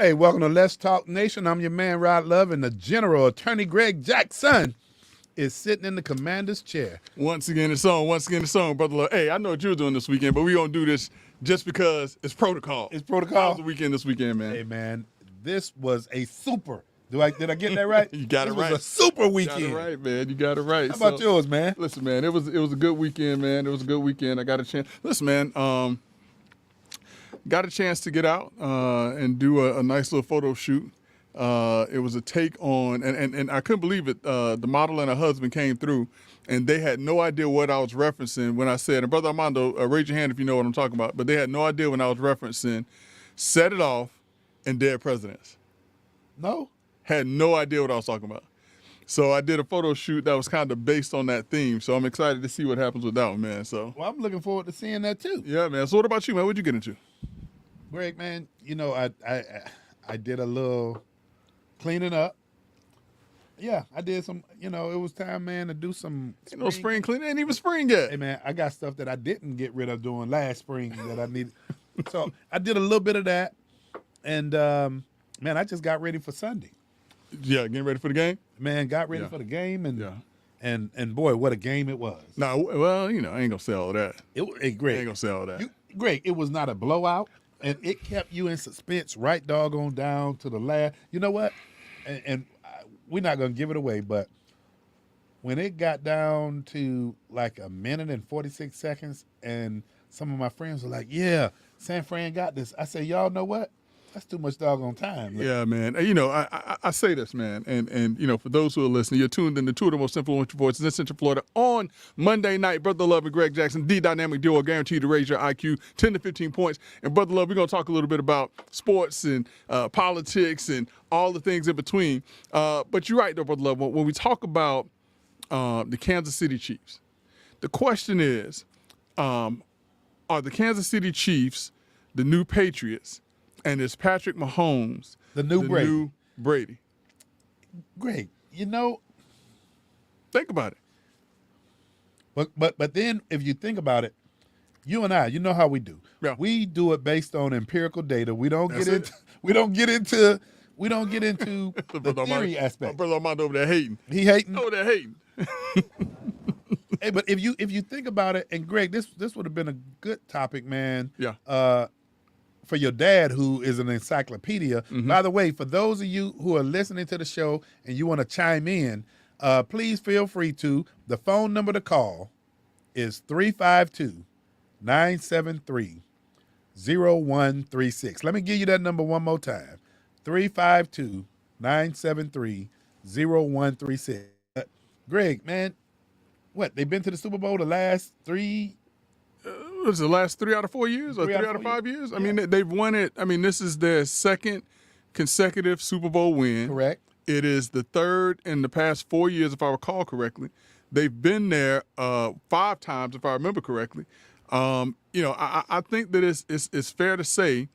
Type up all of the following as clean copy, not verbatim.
Hey, welcome to Let's Talk Nation. I'm your man, Rod Love, and the General Attorney Greg Jackson is sitting in the commander's chair. Once again, it's on. Once again, it's on, brother. Hey, I know what you're doing this weekend, but we gonna do this just because it's protocol. It's protocol. How's the weekend this weekend, man? Hey, man, this was a super. Did I get that right? You got it right. This was a super You weekend. got it right, man. You got it right. How about yours, man? Listen, man, it was a good weekend, man. It was a good weekend. I got a chance. Listen, man, got a chance to get out and do a nice little photo shoot. It was a take on, and I couldn't believe it. The model and her husband came through, and they had no idea what I was referencing when I said, and Brother Armando, raise your hand if you know what I'm talking about, but they had no idea when I was referencing Set It Off and Dead Presidents. No? Had no idea what I was talking about. So I did a photo shoot that was kind of based on that theme. So I'm excited to see what happens with that one, man. So, Well, I'm looking forward to seeing that too. yeah, man. So what about you, man? What'd you get into? Greg, man, you know, I did a little cleaning up. Yeah, I did some, it was time, man, to do some Spring cleaning. Ain't even spring yet. Hey, man, I got stuff that I didn't get rid of doing last spring that I needed. So I did a little bit of that. And, man, I just got ready for Sunday. Yeah, getting ready for the game? Man, got ready Yeah. for the game. And, Yeah. and boy, what a game it was. Nah, well, I ain't gonna say all that. Greg, Ain't gonna say all that. Greg, it was not a blowout. And it kept you in suspense right doggone down to the last. You know what? And we're not going to give it away, but when it got down to like a minute and 46 seconds, and some of my friends were like, yeah, San Fran got this. I said, y'all know what? That's too much doggone time. Yeah, man. I say this, man, and for those who are listening, you're tuned in to two of the most influential voices in Central Florida on Monday night. Brother Love and Greg Jackson, the dynamic duo guaranteed to raise your IQ 10 to 15 points. And Brother Love, we're gonna talk a little bit about sports and politics and all the things in between. But you're right, though, Brother Love. When we talk about the Kansas City Chiefs, the question is, are the Kansas City Chiefs the new Patriots? And is Patrick Mahomes The new Brady? Greg, Think about it. but then if you think about it, you and I, you know how we do. Yeah. We do it based on empirical data. We don't That's get it. into we don't get into the theory aspect. Brother Armando over there hating. He hating. Over there hating. Hey, but if you think about it, and Greg, this would have been a good topic, man. Yeah. For your dad, who is an encyclopedia. Mm-hmm. By the way, for those of you who are listening to the show and you want to chime in, please feel free to. The phone number to call is 352-973-0136. Let me give you that number one more time. 352-973-0136. Greg, man, what? They've been to the Super Bowl the last three? Was it the last 3 out of 4 years or 3 3 out out of of 4 5 years? Yeah. I mean, they've won it. I mean, this is their second consecutive Super Bowl win. Correct. It is the third in the past 4 years, if I recall correctly. They've been there 5 times, if I remember correctly. I think that it's fair to say,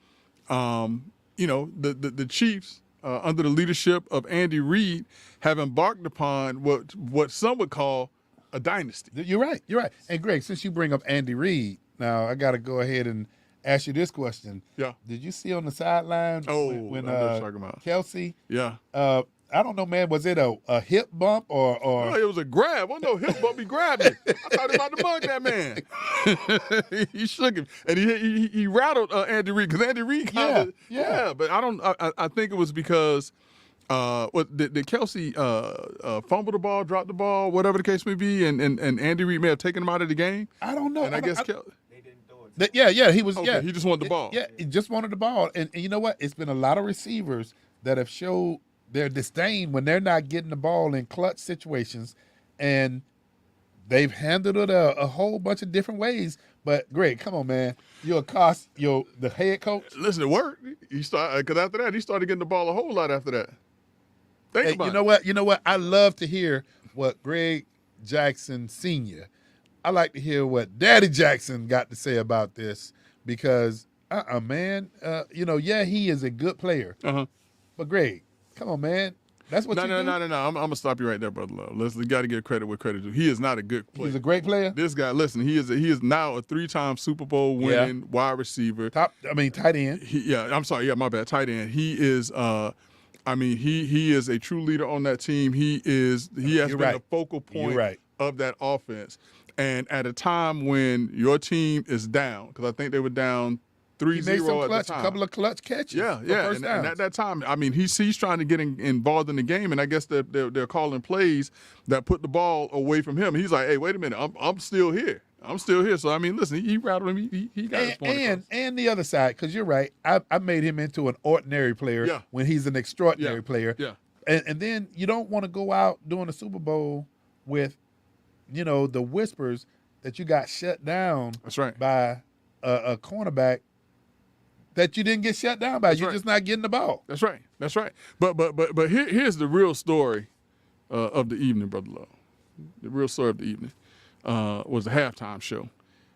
the Chiefs, under the leadership of Andy Reid, have embarked upon what some would call a dynasty. You're right. You're right. And Greg, since you bring up Andy Reid, now I got to go ahead and ask you this question. Yeah. Did you see on the sideline when I know what you're talking about. Kelsey? Yeah. I don't know, man. Was it a hip bump or? No, it was a grab. I know hip bump. He grabbed it. I thought he about to mug that man. He shook him, and he rattled Andy Reid because Andy Reid kind of Yeah. But I don't. I think it was because did Kelsey fumble the ball, drop the ball, whatever the case may be, and Andy Reid may have taken him out of the game. I don't know. And I guess He was. okay, Yeah, he just wanted the ball. Yeah, he just wanted the ball, and you know what? It's been a lot of receivers that have showed their disdain when they're not getting the ball in clutch situations, and they've handled it a whole bunch of different ways. But Greg, come on, man, you're the head coach. Listen, it worked. He started because after that he started getting the ball a whole lot after that. Think Hey, about you it. know what? You know what? I love to hear what Greg Jackson Sr. I like to hear what Daddy Jackson got to say about this because, man, he is a good player. Uh-huh. But Greg, come on, man. That's what no, you no, do? no, no, no. I'm gonna stop you right there, brother Love. We got to give credit where credit due. He is not a good player. He's a great player. This guy, listen, he is now a 3-time Super Bowl winning wide receiver. Tight end. I'm sorry. Yeah, my bad. Tight end. He is. He is a true leader on that team. He has been the focal point of that offense. And at a time when your team is down, because I think they were down 3-0 He made some at clutch, the time. a couple of clutch catches. Yeah. First And at that time, I mean, he's trying to get involved in the game, and I guess they're calling plays that put the ball away from him. He's like, hey, wait a minute, I'm still here. So I mean, listen, he rattled him. He got his point. And the other side, because you're right, I made him into an ordinary player when he's an extraordinary player. Yeah. And then you don't want to go out during the Super Bowl with, the whispers that you got shut down. That's right. By a cornerback that you didn't get shut down by. You're just not getting the ball. That's right. But here's the real story of the evening, Brother Love. The real story of the evening was the halftime show.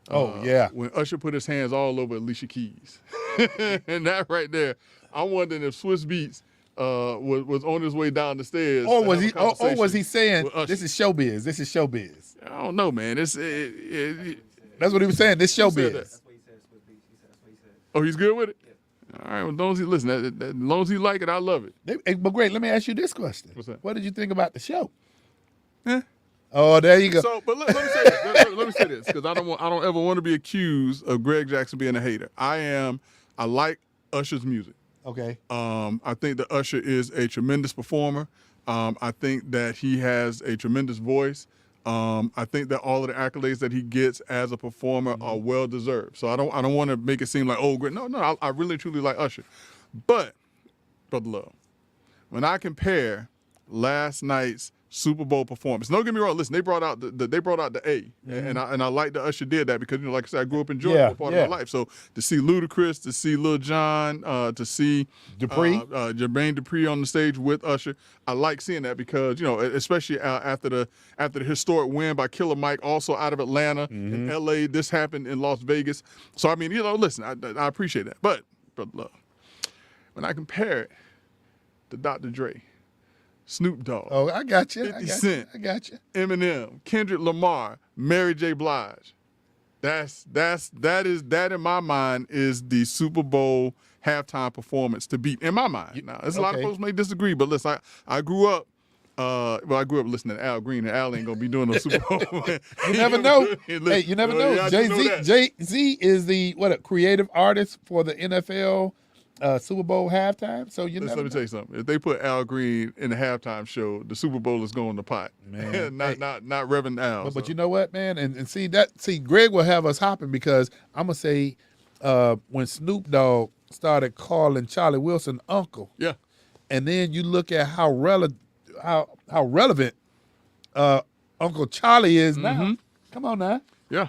When Usher put his hands all over Alicia Keys. And that right there, I'm wondering if Swiss Beats was on his way down the stairs. Or was he saying, this is showbiz, this is showbiz? I don't know, man. That's what he was saying, this showbiz. That's what he said. That's what he said. Oh, he's good with it? Yeah. All right, well, as long as he listen, as long as he like it, I love it. But great, let me ask you this question. What's that? What did you think about the show? Yeah. Oh, there you go. So, but let me say this. Let me say this, because I don't ever want to be accused of Greg Jackson being a hater. I like Usher's music. Okay. I think that Usher is a tremendous performer. I think that he has a tremendous voice. I think that all of the accolades that he gets as a performer are well deserved. So I don't want to make it seem like, oh, great. No, I really truly like Usher. But, Brother Love, when I compare last night's Super Bowl performance, don't get me wrong. Listen, they brought out the A, and I like that Usher did that because like I said, I grew up in Georgia for part of my life. So to see Ludacris, to see Lil Jon, to see Jermaine Dupri on the stage with Usher, I like seeing that because especially after the historic win by Killer Mike, also out of Atlanta, in L.A. This happened in Las Vegas. So I mean, listen, I appreciate that. But Brother Love, when I compare it to Dr. Dre, Snoop Dogg. Oh, I got you. 50 Cent. I got you. Eminem, Kendrick Lamar, Mary J. Blige. That in my mind is the Super Bowl halftime performance to beat in my mind. Now, there's a lot of folks may disagree, but listen, I grew up. I grew up listening to Al Green, and Al ain't gonna be doing no Super Bowl. You never know. Hey, you never know. Yeah, Jay-Z is the creative artist for the NFL Super Bowl halftime. So let me tell you something. If they put Al Green in the halftime show, the Super Bowl is going in the pot. Man, not Reverend Al. But you know what, man, and see Greg will have us hopping because I'm gonna say when Snoop Dogg started calling Charlie Wilson uncle. Yeah. And then you look at how relevant Uncle Charlie is now. Come on now. Yeah.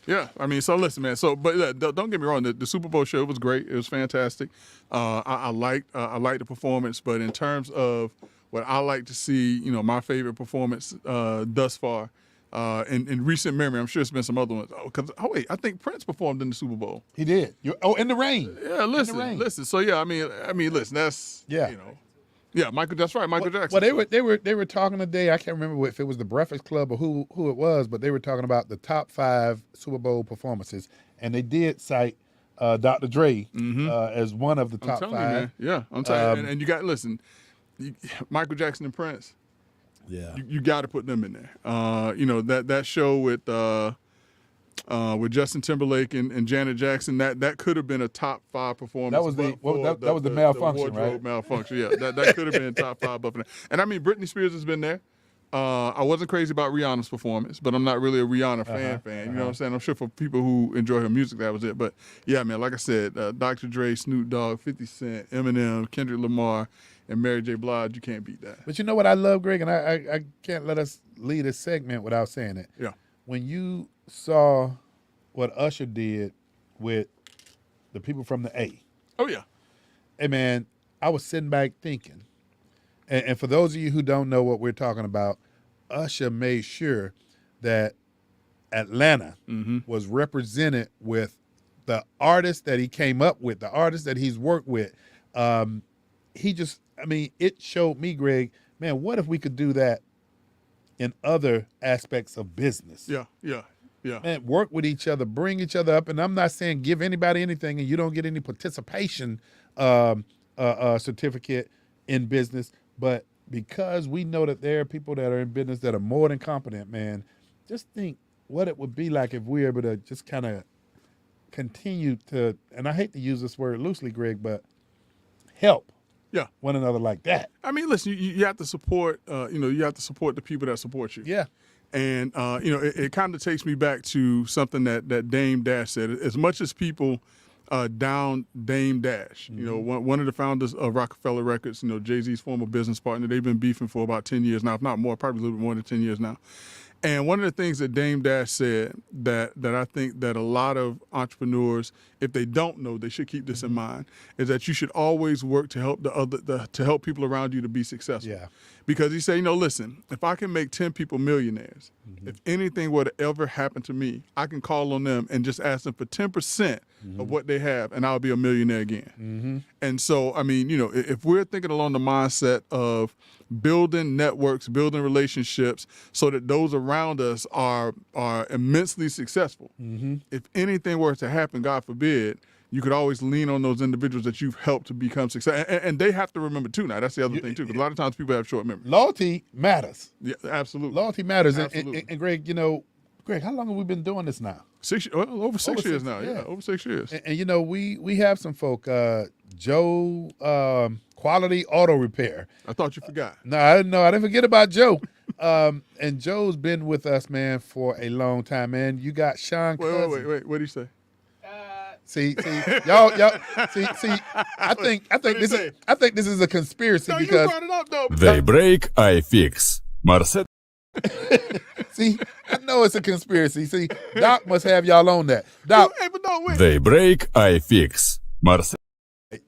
Yeah, I mean, so listen, man. So, but don't get me wrong. The Super Bowl show was great. It was fantastic. I liked the performance. But in terms of what I like to see, my favorite performance thus far in recent memory, I'm sure it's been some other ones. Wait, I think Prince performed in the Super Bowl. He did. In the rain. Yeah, listen. So yeah, I mean, listen. That's Yeah, Michael. That's right, Michael Jackson. Well, they were talking today. I can't remember if it was the Breakfast Club or who it was, but they were talking about the top 5 Super Bowl performances, and they did cite Dr. Dre as one of the top 5. You, man. Yeah, I'm telling you. And you got Michael Jackson and Prince. Yeah, you got to put them in there. That show with Justin Timberlake and Janet Jackson, that could have been a top 5 performance. That was the malfunction, the wardrobe right? Malfunction, yeah. That could have been top 5 up in there. And I mean, Britney Spears has been there. I wasn't crazy about Rihanna's performance, but I'm not really a Rihanna fan. You know what I'm saying? I'm sure for people who enjoy her music, that was it. But yeah, man, like I said, Dr. Dre, Snoop Dogg, 50 Cent, Eminem, Kendrick Lamar, and Mary J. Blige, you can't beat that. But you know what I love, Greg, and I can't let us lead a segment without saying it. Yeah. When you saw what Usher did with the people from the A. Oh, yeah. Hey, man, I was sitting back thinking, and for those of you who don't know what we're talking about, Usher made sure that Atlanta was represented with the artists that he came up with, the artists that he's worked with. he just, I mean, it showed me, Greg, man, what if we could do that in other aspects of business? Yeah. Man, work with each other, bring each other up. And I'm not saying give anybody anything and you don't get any participation certificate in business, but because we know that there are people that are in business that are more than competent, man, just think what it would be like if we were able to just kind of continue to, and I hate to use this word loosely, Greg, but help Yeah. one another like that. I mean, listen, you have to support, you have to support the people that support you. Yeah. And, it kind of takes me back to something that Dame Dash said. As much as people down Dame Dash, one of the founders of Rockefeller Records, Jay-Z's former business partner, they've been beefing for about 10 years now, if not more, probably a little bit more than 10 years now. And one of the things that Dame Dash said that I think that a lot of entrepreneurs, if they don't know, they should keep this in mind, is that you should always work to help to help people around you to be successful. Yeah. Because he said, listen, if I can make 10 people millionaires, if anything were to ever happen to me, I can call on them and just ask them for 10% of what they have, and I'll be a millionaire again. And so, I mean, if we're thinking along the mindset of building networks, building relationships so that those around us are immensely successful. If anything were to happen, God forbid, you could always lean on those individuals that you've helped to become successful. And they have to remember too. Now, that's the other thing too, because a lot of times people have short memory. Loyalty matters. Yeah, absolutely. Loyalty matters. Absolutely. And Greg, Greg, how long have we been doing this now? Over 6 years 6, now. Yeah, over 6 years. And we have some folk, Joe, Quality Auto Repair. I thought you forgot. No, I didn't know. I didn't forget about Joe. And Joe's been with us, man, for a long time, man. You got Sean Cousins. Wait. What did he say? See, y'all. See. I think this is a conspiracy No, you because brought it up though. They break, I fix. Marcel. see, I know it's a conspiracy. See, Doc must have y'all on that. Doc, Hey, but no, wait. They break, I fix. Marcel.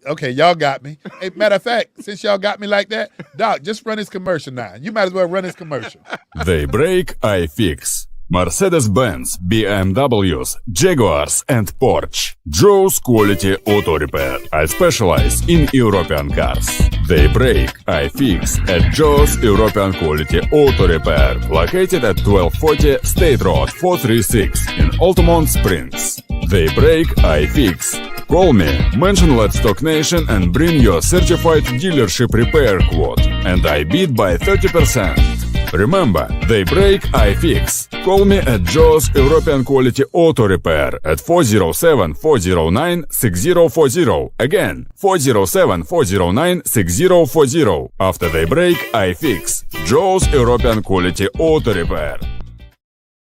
okay, y'all got me. Hey, matter of fact, since y'all got me like that, Doc, just run his commercial now. You might as well run his commercial. They break, I fix. Mercedes-Benz, BMWs, Jaguars and Porsche. Joe's Quality Auto Repair. I specialize in European cars. They break, I fix at Joe's European Quality Auto Repair. Located at 1240 State Road 436 in Altamont Springs. They break, I fix. Call me, mention Let's Talk Nation and bring your certified dealership repair quote. And I beat by 30%. Remember, they break, I fix. Call me at Joe's European Quality Auto Repair at 407-409-6040. Again, 407-409-6040. After they break, I fix. Joe's European Quality Auto Repair.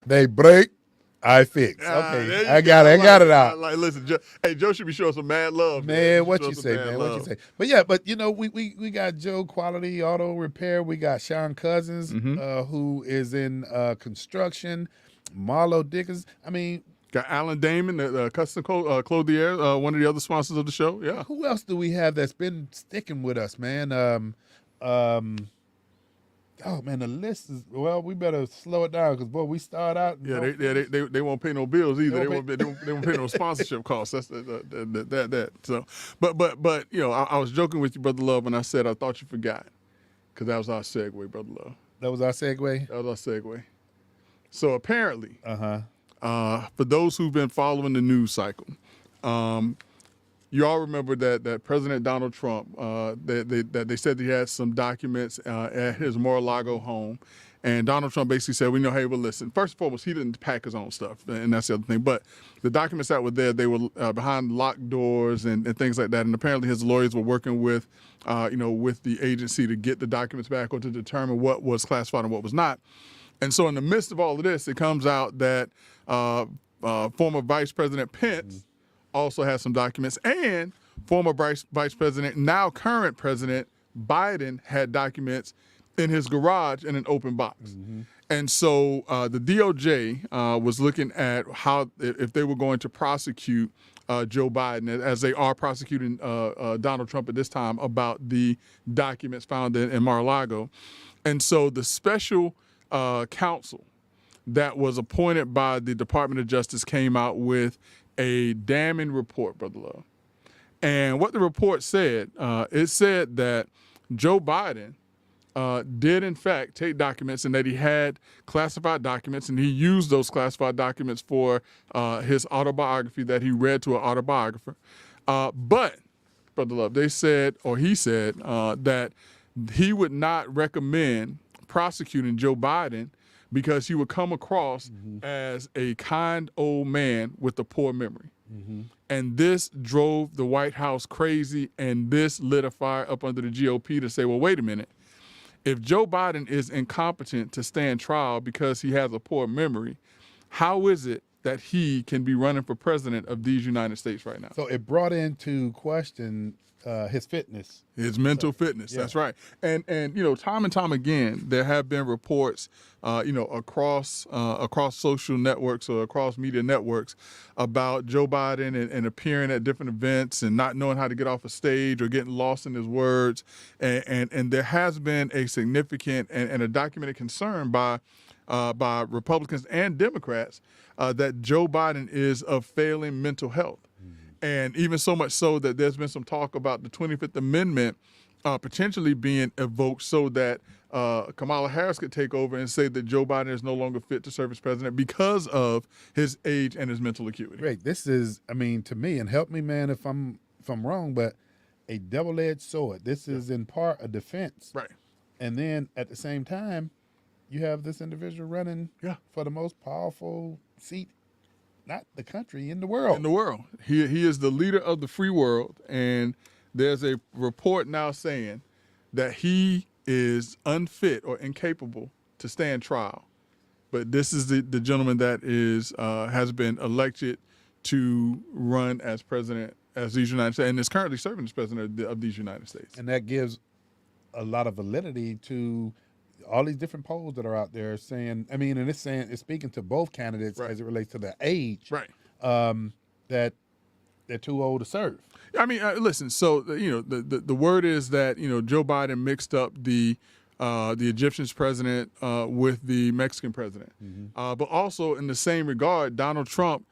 They break, I fix. There Okay, you I got it. I got it out. Like, listen, Joe should be showing some mad love. Man, He what should you show say, some mad man? What you love. say? But yeah, we got Joe Quality Auto Repair. We got Sean Cousins, who is in construction. Marlo Dickens. I mean, Got Alan Damon, the custom clothier, one of the other sponsors of the show. Yeah. who else do we have that's been sticking with us, man? Oh man, the list is we better slow it down because boy, we start out. Yeah, they won't pay no bills either. They They won't won't pay no sponsorship costs. That's that. So, but I was joking with you, Brother Love, when I said I thought you forgot, because that was our segue, Brother Love. That was our segue. That was our segue. So apparently, Uh-huh. for those who've been following the news cycle, you all remember that President Donald Trump, that they said he had some documents at his Mar-a-Lago home. And Donald Trump basically said, we know, hey, well, listen, first and foremost, he didn't pack his own stuff. And that's the other thing. But the documents that were there, they were behind locked doors and things like that. And apparently his lawyers were working with the agency to get the documents back or to determine what was classified and what was not. And so in the midst of all of this, it comes out that former Vice President Pence also has some documents, and former Vice President, now current President Biden had documents in his garage in an open box. And so the DOJ was looking at how, if they were going to prosecute Joe Biden, as they are prosecuting Donald Trump at this time, about the documents found in Mar-a-Lago. And so the special counsel that was appointed by the Department of Justice came out with a damning report, Brother Love. And what the report said, it said that Joe Biden did in fact take documents, and that he had classified documents, and he used those classified documents for his autobiography that he read to an autobiographer. But, Brother Love, they said, or he said, that he would not recommend prosecuting Joe Biden because he would come across as a kind old man with a poor memory. And this drove the White House crazy, and this lit a fire up under the GOP to say, well, wait a minute. If Joe Biden is incompetent to stand trial because he has a poor memory, how is it that he can be running for president of these United States right now? So it brought into question his fitness. His mental fitness. yeah. That's right. And you know, time and time again, there have been reports, you know, across social networks or across media networks about Joe Biden and appearing at different events and not knowing how to get off a stage or getting lost in his words. And there has been a significant and a documented concern by Republicans and Democrats that Joe Biden is of failing mental health. And even so much so that there's been some talk about the 25th Amendment potentially being evoked so that Kamala Harris could take over and say that Joe Biden is no longer fit to serve as president because of his age and his mental acuity. Great. This is, I mean, to me, and help me, man, if I'm wrong, but a double-edged sword. This is in part a defense. Right. And then at the same time, you have this individual running Yeah. for the most powerful seat, not the country, in the world. In the world. He is the leader of the free world, and there's a report now saying that he is unfit or incapable to stand trial. But this is the gentleman that is has been elected to run as president as these United States, and is currently serving as president of these United States. And that gives a lot of validity to all these different polls that are out there saying, I mean, and it's speaking to both candidates Right. as it relates to their age, Right. that they're too old to serve. I mean, listen. So you know, the word is that you know Joe Biden mixed up the Egyptian president with the Mexican president, but also in the same regard, Donald Trump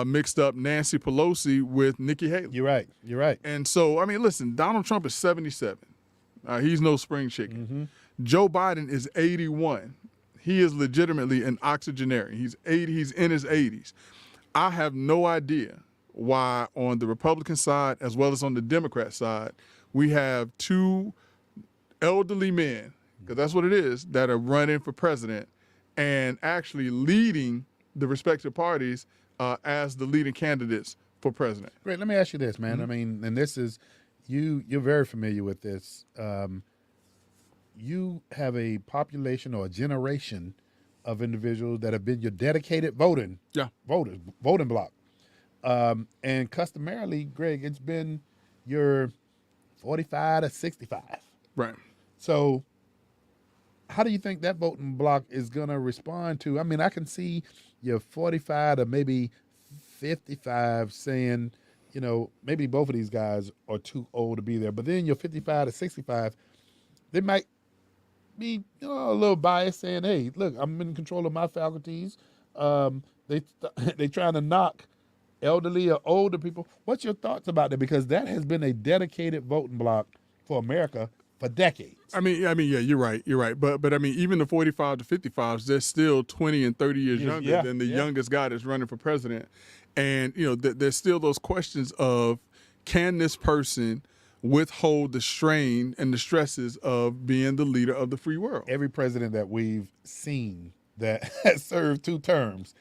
mixed up Nancy Pelosi with Nikki Haley. You're right. You're right. And so, I mean, listen, Donald Trump is 77. He's no spring chicken. Joe Biden is 81. He is legitimately an octogenarian. He's 80. He's in his 80s. I have no idea why on the Republican side as well as on the Democrat side, we have two elderly men, because that's what it is, that are running for president and actually leading the respective parties as the leading candidates for president. Great. Let me ask you this, man. I mean, and this is, you're very familiar with this. You have a population or a generation of individuals that have been your dedicated voting block. And customarily, Greg, it's been your 45 to 65. Right. So how do you think that voting block is going to respond to? I mean, I can see your 45 to maybe 55 saying, you know, maybe both of these guys are too old to be there. But then your 55 to 65, they might be, you know, a little biased saying, hey, look, I'm in control of my faculties. They trying to knock elderly or older people. What's your thoughts about that? Because that has been a dedicated voting block for America for decades. I mean, yeah, you're right. You're right. But I mean, even the 45 to 55s, they're still 20 and 30 years younger than the youngest guy that's running for president. And, you know, there's still those questions of, can this person withhold the strain and the stresses of being the leader of the free world? Every president that we've seen that has served 2 terms,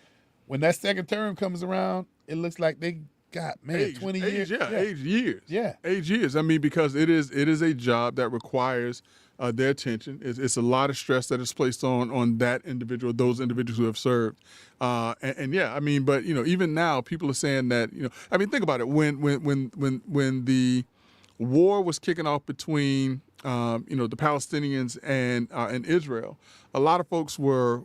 when that second term comes around, it looks like they got, man, Age, 20 age, years. age years. Yeah. Age years. I mean, because it is a job that requires their attention. It's a lot of stress that is placed on that individual, those individuals who have served. And yeah, I mean, but you know, even now, people are saying that, you know, I mean, think about it. When the war was kicking off between you know, the Palestinians and Israel, a lot of folks were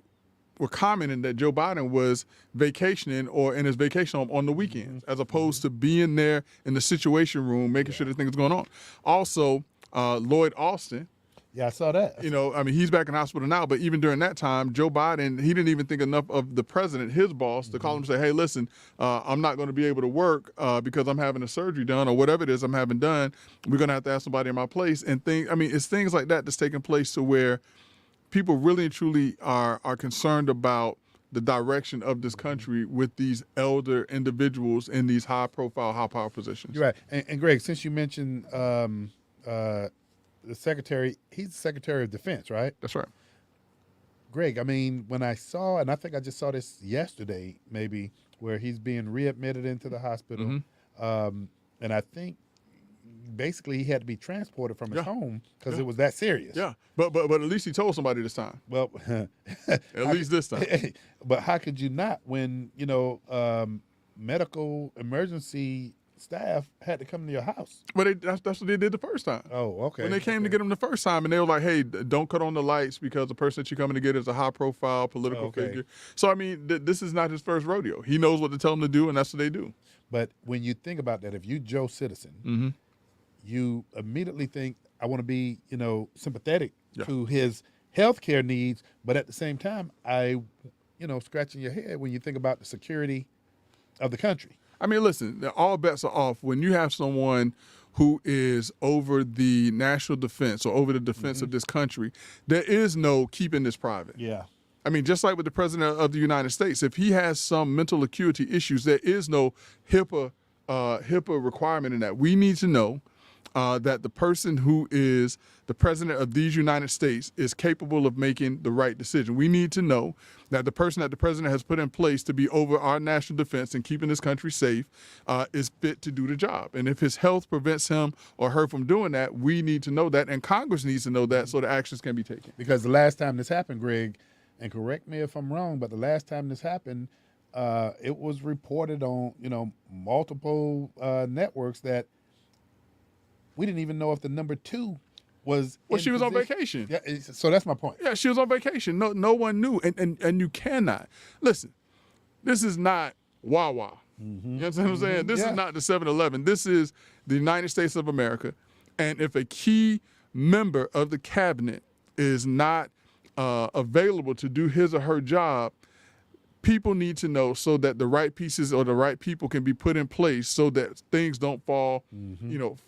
commenting that Joe Biden was vacationing or in his vacation home on the weekends, as opposed to being there in the Situation Room, making sure that things going on. Also, Lloyd Austin Yeah, I saw that. You know, I mean, he's back in hospital now, but even during that time, Joe Biden, he didn't even think enough of the president, his boss, to call him and say, hey, listen, I'm not going to be able to work because I'm having a surgery done or whatever it is I'm having done. We're going to have to have somebody in my place. And it's things like that that's taking place to where people really and truly are concerned about the direction of this country with these elder individuals in these high profile, high power positions. You're right. And Greg, since you mentioned the secretary, he's the Secretary of Defense, right? That's right. Greg, I mean, when I saw, and I think I just saw this yesterday, maybe, where he's being readmitted into the hospital, and I think basically he had to be transported from his home because it was that serious. Yeah, but at least he told somebody this time. Well, At least this time. But how could you not when, medical emergency staff had to come to your house? But that's what they did the first time. Oh, okay. When they came to get him the first time, and they were like, hey, don't cut on the lights because the person that you're coming to get is a high-profile political figure. So, I mean, this is not his first rodeo. He knows what to tell them to do, and that's what they do. But when you think about that, if you Joe Citizen, you immediately think, I want to be, sympathetic to his healthcare needs, but at the same time, scratching your head when you think about the security of the country. I mean, listen, all bets are off when you have someone who is over the national defense or over the defense of this country. There is no keeping this private. Yeah. I mean, just like with the president of the United States, if he has some mental acuity issues, there is no HIPAA requirement in that. We need to know that the person who is the president of these United States is capable of making the right decision. We need to know that the person that the president has put in place to be over our national defense and keeping this country safe is fit to do the job. And if his health prevents him or her from doing that, we need to know that, and Congress needs to know that so the actions can be taken. Because the last time this happened, Greg, and correct me if I'm wrong, but the last time this happened, it was reported on, multiple networks that we didn't even know if the number 2 was. Well, in she was on position. vacation. Yeah, so that's my point. Yeah, she was on vacation. No one knew, and you cannot listen. This is not Wawa. You know what I'm saying? This is not the 7-Eleven. This is the United States of America, and if a key member of the cabinet is not available to do his or her job, people need to know so that the right pieces or the right people can be put in place so that things don't fall,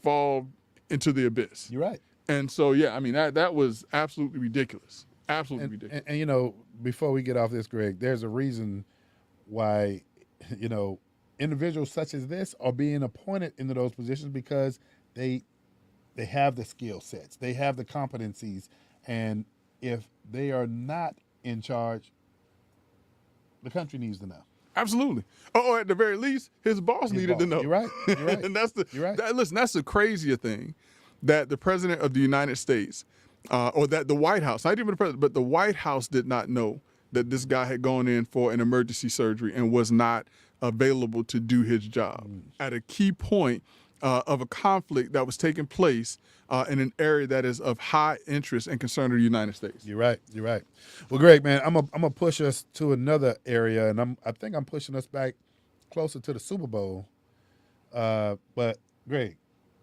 fall into the abyss. You're right. And so, yeah, I mean, that was absolutely ridiculous. Absolutely ridiculous. And before we get off this, Greg, there's a reason why, individuals such as this are being appointed into those positions because they have the skill sets, they have the competencies, and if they are not in charge, the country needs to know. Absolutely. Or at the very least, his boss needed to know. You're right. You're right. And that's You're right. listen, that's the crazier thing, that the president of the United States, or that the White House, not even the president, but the White House did not know that this guy had gone in for an emergency surgery and was not available to do his job at a key point of a conflict that was taking place in an area that is of high interest and concern to the United States. You're right. You're right. Well, Greg, man, I'm gonna push us to another area, and I think I'm pushing us back closer to the Super Bowl. But Greg,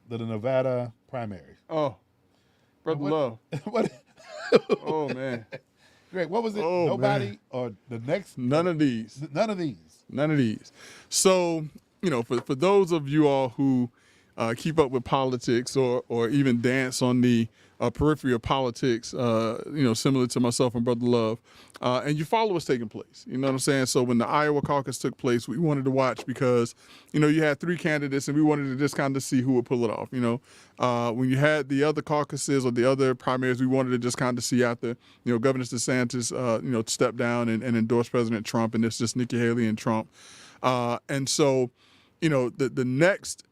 the Nevada primaries. Oh, brother love. What? Oh man. Greg, what was it? Oh, Nobody man. or the next? None of these. None of these. None of these. So, for those of you all who keep up with politics or even dance on the periphery of politics, similar to myself and Brother Love, and you follow what's taking place. You know what I'm saying? So when the Iowa caucus took place, we wanted to watch because, you had 3 candidates and we wanted to just kind of see who would pull it off. When you had the other caucuses or the other primaries, we wanted to just kind of see after, Governor DeSantis, step down and endorse President Trump, and it's just Nikki Haley and Trump. And so, the next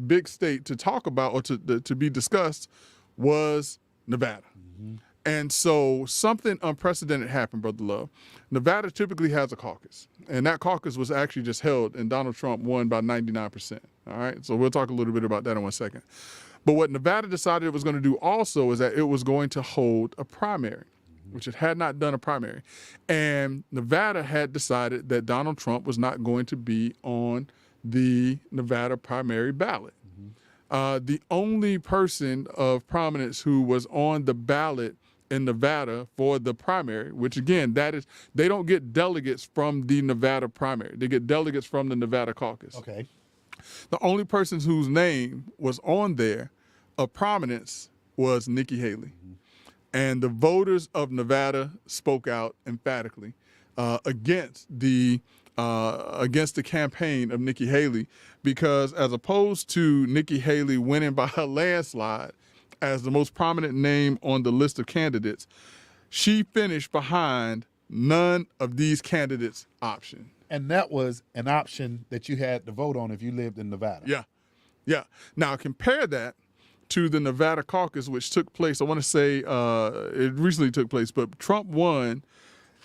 big state to talk about or to be discussed was Nevada. And so something unprecedented happened, Brother Love. Nevada typically has a caucus, and that caucus was actually just held, and Donald Trump won by 99%. All right, so we'll talk a little bit about that in 1 second. But what Nevada decided it was going to do also is that it was going to hold a primary, which it had not done a primary. And Nevada had decided that Donald Trump was not going to be on the Nevada primary ballot. The only person of prominence who was on the ballot in Nevada for the primary, which again, that is, they don't get delegates from the Nevada primary. They get delegates from the Nevada caucus. Okay. The only person whose name was on there of prominence was Nikki Haley. And the voters of Nevada spoke out emphatically against the campaign of Nikki Haley, because as opposed to Nikki Haley winning by a landslide as the most prominent name on the list of candidates, she finished behind none of these candidates' option. And that was an option that you had to vote on if you lived in Nevada. Yeah, yeah. Now compare that to the Nevada caucus, which took place, I want to say it recently took place, but Trump won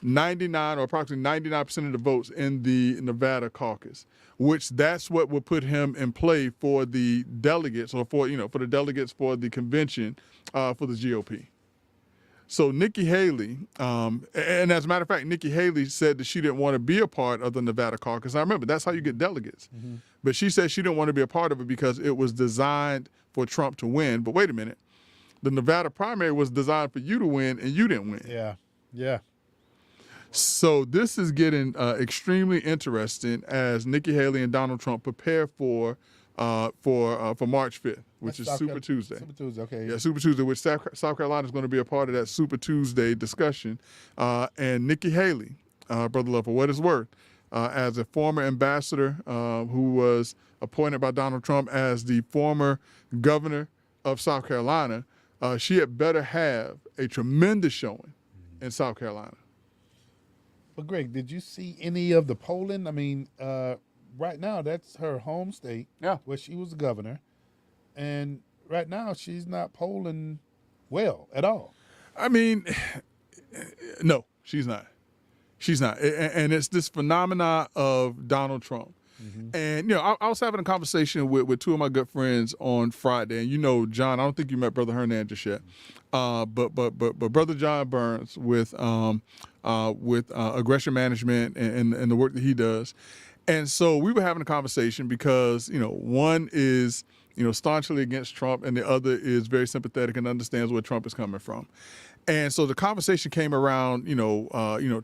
99 or approximately 99% of the votes in the Nevada caucus, which that's what would put him in play for the delegates, or for the delegates for the convention for the GOP. So Nikki Haley, and as a matter of fact, Nikki Haley said that she didn't want to be a part of the Nevada caucus. I remember that's how you get delegates. Mm-hmm. But she said she didn't want to be a part of it because it was designed for Trump to win. But wait a minute, the Nevada primary was designed for you to win, and you didn't win. Yeah, yeah. So this is getting extremely interesting as Nikki Haley and Donald Trump prepare for March 5th, which is Super Tuesday. Super Tuesday, okay. Yeah, Super Tuesday, which South Carolina is going to be a part of that Super Tuesday discussion. And Nikki Haley, Brother Love, for what it's worth, as a former ambassador who was appointed by Donald Trump as the former governor of South Carolina, she had better have a tremendous showing in South Carolina. But Greg, did you see any of the polling? I mean, right now that's her home state, where she was the governor, and right now she's not polling well at all. I mean, no, she's not. She's not, and it's this phenomena of Donald Trump. Mm-hmm. And I was having a conversation with two of my good friends on Friday, and John, I don't think you met Brother Hernandez yet, but Brother John Burns with aggression management and the work that he does. And so we were having a conversation because, one is, staunchly against Trump and the other is very sympathetic and understands where Trump is coming from. And so the conversation came around,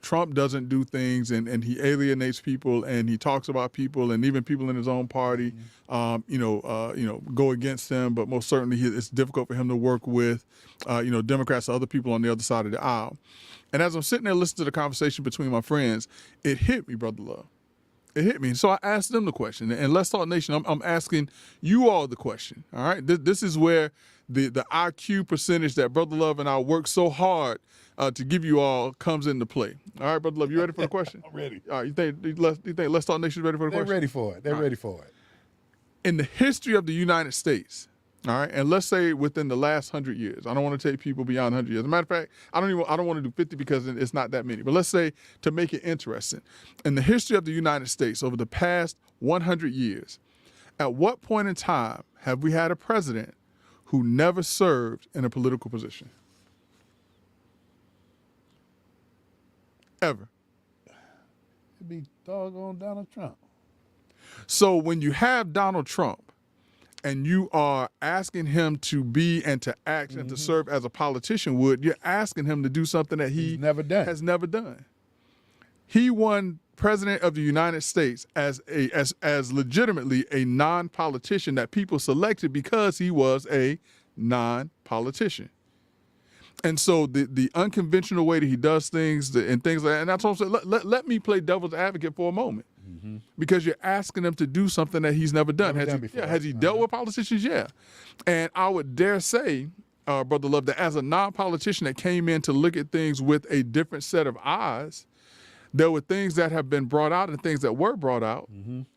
Trump doesn't do things and he alienates people and he talks about people and even people in his own party, go against him. But most certainly it's difficult for him to work with, Democrats or other people on the other side of the aisle. And as I'm sitting there listening to the conversation between my friends, it hit me, Brother Love. It hit me. So I asked them the question. And Let's Talk Nation, I'm asking you all the question. All right. This is where the IQ percentage that Brother Love and I work so hard to give you all comes into play. All right, Brother Love, you ready for the question? I'm ready. All right. You think Let's Talk Nation is ready for the question? They're ready for it. They're ready for it. In the history of the United States, all right, and let's say within the last 100 years, I don't want to take people beyond 100 years. As a matter of fact, I don't want to do 50 because it's not that many. But let's say, to make it interesting, in the history of the United States over the past 100 years, at what point in time have we had a president who never served in a political position? Ever. It'd be doggone Donald Trump. So when you have Donald Trump, and you are asking him to be and to act and to serve as a politician would, you're asking him to do something that he has never done. He won president of the United States as legitimately a non-politician that people selected because he was a non-politician. And so the unconventional way that he does things and things like that, and that's what I'm saying, let me play devil's advocate for a moment. Mm-hmm. Because you're asking him to do something that he's never done. Has he dealt with politicians? Yeah. And I would dare say, Brother Love, that as a non-politician that came in to look at things with a different set of eyes, there were things that have been brought out and things that were brought out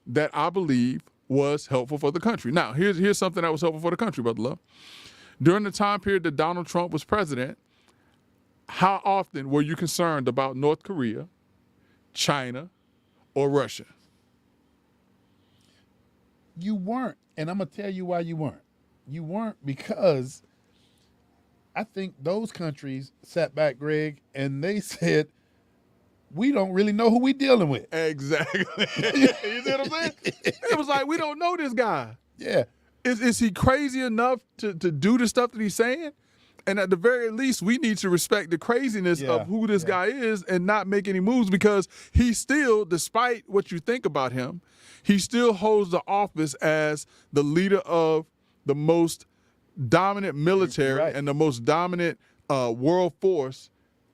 that I believe was helpful for the country. Now, here's something that was helpful for the country, Brother Love. During the time period that Donald Trump was president, how often were you concerned about North Korea, China, or Russia? You weren't, and I'm going to tell you why you weren't. You weren't because I think those countries sat back, Greg, and they said, we don't really know who we dealing with. Exactly. You see what I'm saying? It was like, we don't know this guy. Yeah. Is he crazy enough to do the stuff that he's saying? And at the very least, we need to respect the craziness Yeah, of who this guy is and not make any moves, because he still, despite what you think about him, he still holds the office as the leader of the most dominant military Right. and the most dominant world force,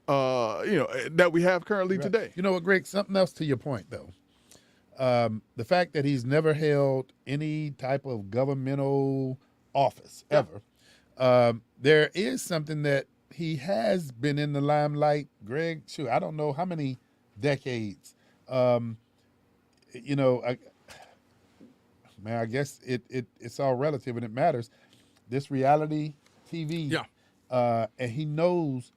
that we have currently Right. today. You know what, Greg? Something else to your point, though. The fact that he's never held any type of governmental office ever. There is something that he has been in the limelight, Greg. Shoot, I don't know how many decades. I guess it's all relative and it matters. This reality TV, and he knows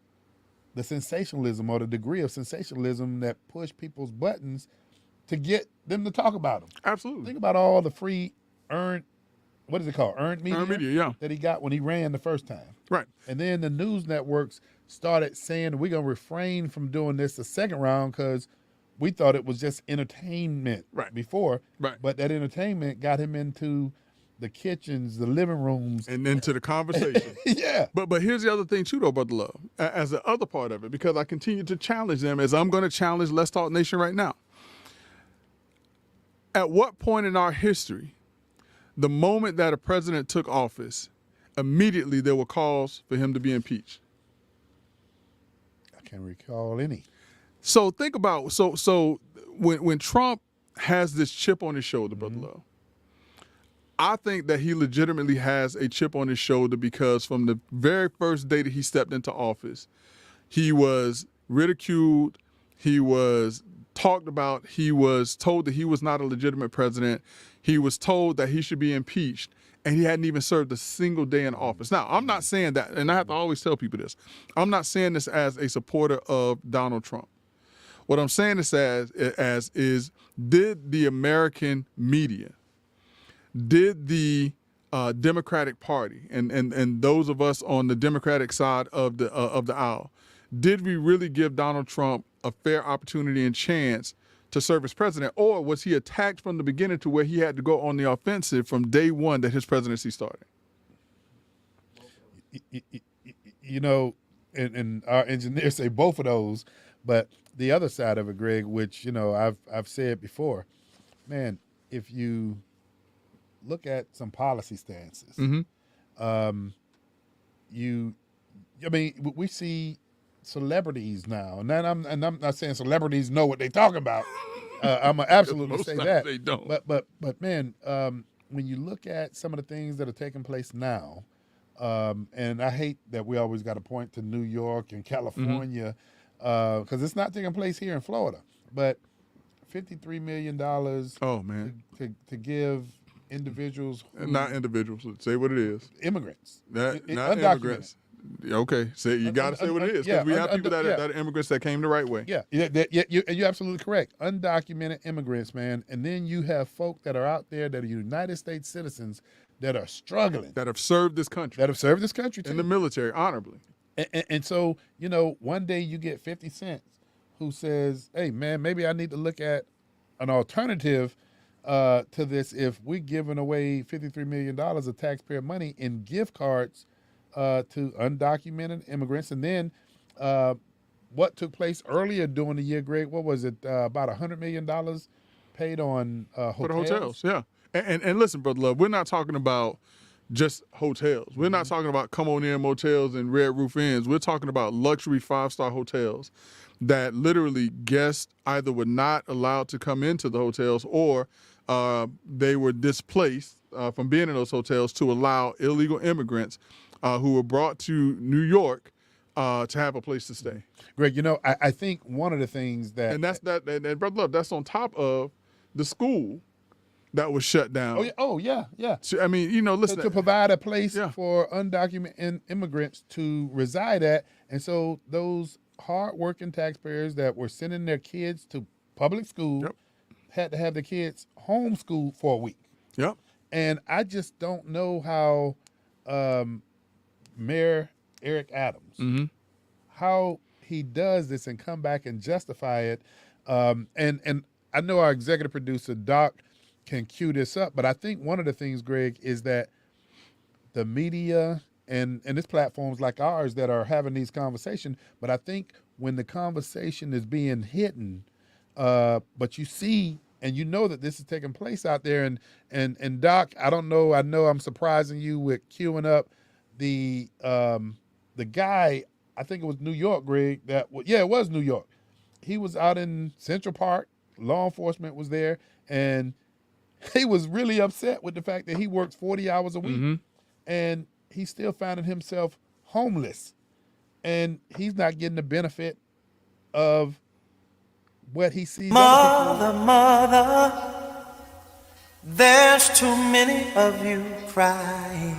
the sensationalism or the degree of sensationalism that push people's buttons to get them to talk about him. Absolutely. Think about all the free earned, what is it called? Earned media? Earned media, yeah. That he got when he ran the first time. Right. And then the news networks started saying, we're going to refrain from doing this the second round because we thought it was just entertainment before. Right. But that entertainment got him into the kitchens, the living rooms. And into the conversation. Yeah. But here's the other thing too, though, Brother Love, as the other part of it, because I continue to challenge them, as I'm going to challenge Let's Talk Nation right now. At what point in our history, the moment that a president took office, immediately there were calls for him to be impeached? I can't recall any. So think about, so when Trump has this chip on his shoulder, Brother Love, I think that he legitimately has a chip on his shoulder because from the very first day that he stepped into office, he was ridiculed, he was talked about, he was told that he was not a legitimate president, he was told that he should be impeached, and he hadn't even served a single day in office. Now, I'm not saying that, and I have to always tell people this, I'm not saying this as a supporter of Donald Trump. What I'm saying this as is, did the American media, did the Democratic Party and those of us on the Democratic side of the aisle, did we really give Donald Trump a fair opportunity and chance to serve as president, or was he attacked from the beginning to where he had to go on the offensive from day one that his presidency started? And our engineers say both of those, but the other side of it, Greg, which I've said before, man, if you look at some policy stances, we see celebrities now, and I'm not saying celebrities know what they're talking about. I'm gonna absolutely Most say times that they don't. But man, when you look at some of the things that are taking place now, and I hate that we always got to point to New York and California, because it's not taking place here in Florida. But $53 million. Oh man, to give individuals, not individuals. Say what it is. Immigrants, Not undocumented. immigrants. Okay, say you got to say what it is, because we have people that are immigrants that came the right way. Yeah, you're absolutely correct. Undocumented immigrants, man, and then you have folk that are out there that are United States citizens that are struggling, That have served this country, that have served this country too. in the military honorably. And so, one day you get 50 Cent who says, hey, man, maybe I need to look at an alternative to this if we're giving away $53 million of taxpayer money in gift cards to undocumented immigrants. And then what took place earlier during the year, Greg, what was it, about $100 million paid on hotels? For the hotels, yeah. And listen, Brother Love, we're not talking about just hotels. We're not talking about come on in motels and red roof inns. We're talking about luxury 5-star hotels that literally guests either were not allowed to come into the hotels, or they were displaced from being in those hotels to allow illegal immigrants who were brought to New York to have a place to stay. Greg, I think one of the things that... And and Brother Love, that's on top of the school that was shut down. Oh, yeah. So, I mean, listen. To provide a place Yeah. for undocumented immigrants to reside at. And so those hardworking taxpayers that were sending their kids to public school had to have the kids homeschooled for a week. Yep. And I just don't know how Mayor Eric Adams, how he does this and come back and justify it. And I know our executive producer, Doc, can cue this up, but I think one of the things, Greg, is that the media and it's platforms like ours that are having these conversations. But I think when the conversation is being hidden, but you see and you know that this is taking place out there, and Doc, I don't know. I know I'm surprising you with queuing up the guy. I think it was New York, Greg. It was New York. He was out in Central Park. Law enforcement was there, and he was really upset with the fact that he works 40 hours a week, and he's still finding himself homeless, and he's not getting the benefit of what he sees. Mother, there's too many of you crying.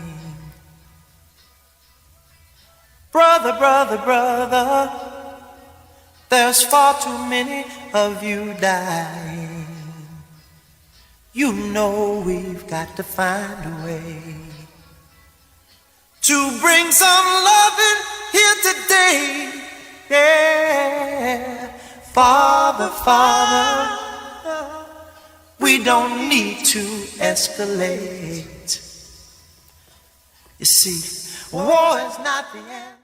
Brother, there's far too many of you dying. You know we've got to find a way to bring some loving here today. Yeah, Father, we don't need to escalate. You see, war is not the end.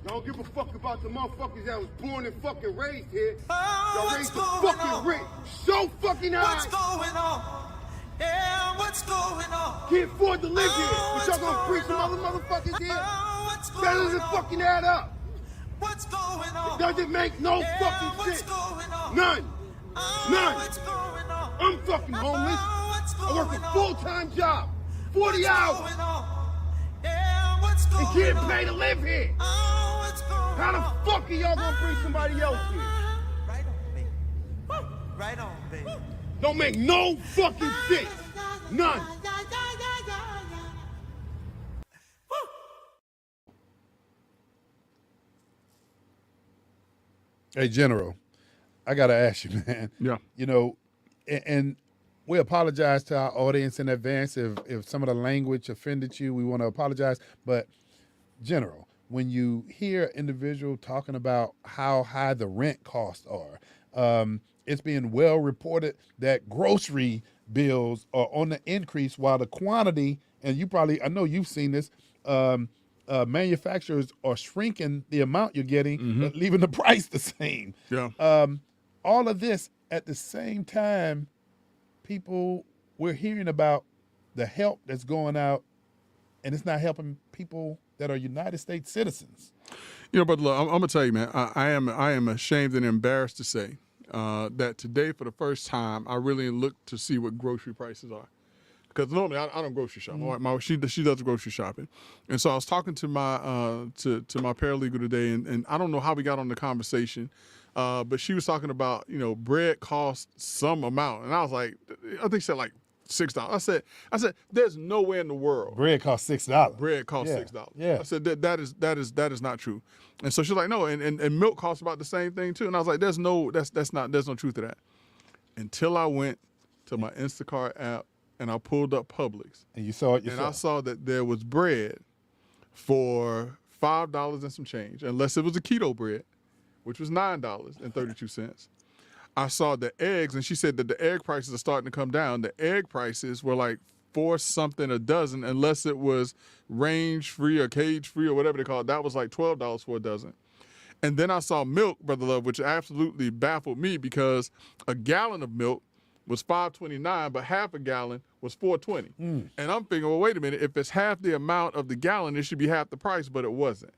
Y'all don't give a fuck about the motherfuckers that was born and fucking raised here. Oh, Y'all what's raised the going fucking on? rich so fucking high. What's going on? Yeah, what's going on? Can't afford to live here. Oh, But y'all what's gonna bring some going other motherfuckers here? Oh, what's That going doesn't on? fucking add up. What's going on? It doesn't make no Yeah, fucking what's sense. going on? None. Oh, None. what's going on? I'm fucking homeless. Oh, what's I work going a on? full-time job. 40 What's hours. going on? Yeah, what's going And can't on? pay to live here. Oh, what's going How on? the fuck are y'all gonna bring somebody else here? Right on, baby. Right on, baby. Don't make no fucking sense. None. Hey, General, I got to ask you, man. Yeah. You know, and we apologize to our audience in advance if some of the language offended you. We want to apologize. But, General, when you hear an individual talking about how high the rent costs are, it's being well reported that grocery bills are on the increase while the quantity, and I know you've seen this, manufacturers are shrinking the amount you're getting, but leaving the price the same. Yeah. All of this at the same time, we're hearing about the help that's going out, and it's not helping people that are United States citizens. You know, but look, I'm gonna tell you, man. I am ashamed and embarrassed to say that today, for the first time, I really looked to see what grocery prices are. Because normally I don't grocery shop. She does grocery shopping, and so I was talking to my to my paralegal today, and I don't know how we got on the conversation, but she was talking about bread costs some amount, and I was like, I think she said like $6. I said, there's nowhere in the world Bread costs $6. bread costs Yeah, $6. yeah. I said that is not true. And so she's like, no, and milk costs about the same thing too. And I was like, there's no truth to that. Until I went to my Instacart app and I pulled up Publix. And you saw it And I yourself. saw that there was bread for $5 and some change, unless it was a keto bread, which was $9.32. I saw the eggs, and she said that the egg prices are starting to come down. The egg prices were like $4 something a dozen, unless it was range free or cage free or whatever they call it. That was like $12 for a dozen. And then I saw milk, Brother Love, which absolutely baffled me because a gallon of milk was $5.29, but half a gallon was $4.20. And I'm thinking, well, wait a minute. If it's half the amount of the gallon, it should be half the price, but it wasn't.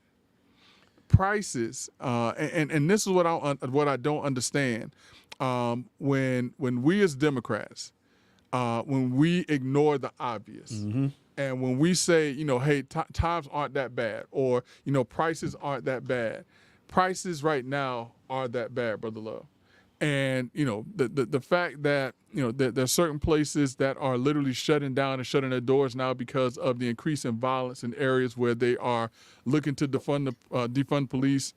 Prices, and this is what I don't understand. When we as Democrats, when we ignore the obvious, and when we say, hey, times aren't that bad, or prices aren't that bad. Prices right now are that bad, Brother Love. And the fact that there's certain places that are literally shutting down and shutting their doors now because of the increase in violence in areas where they are looking to defund police,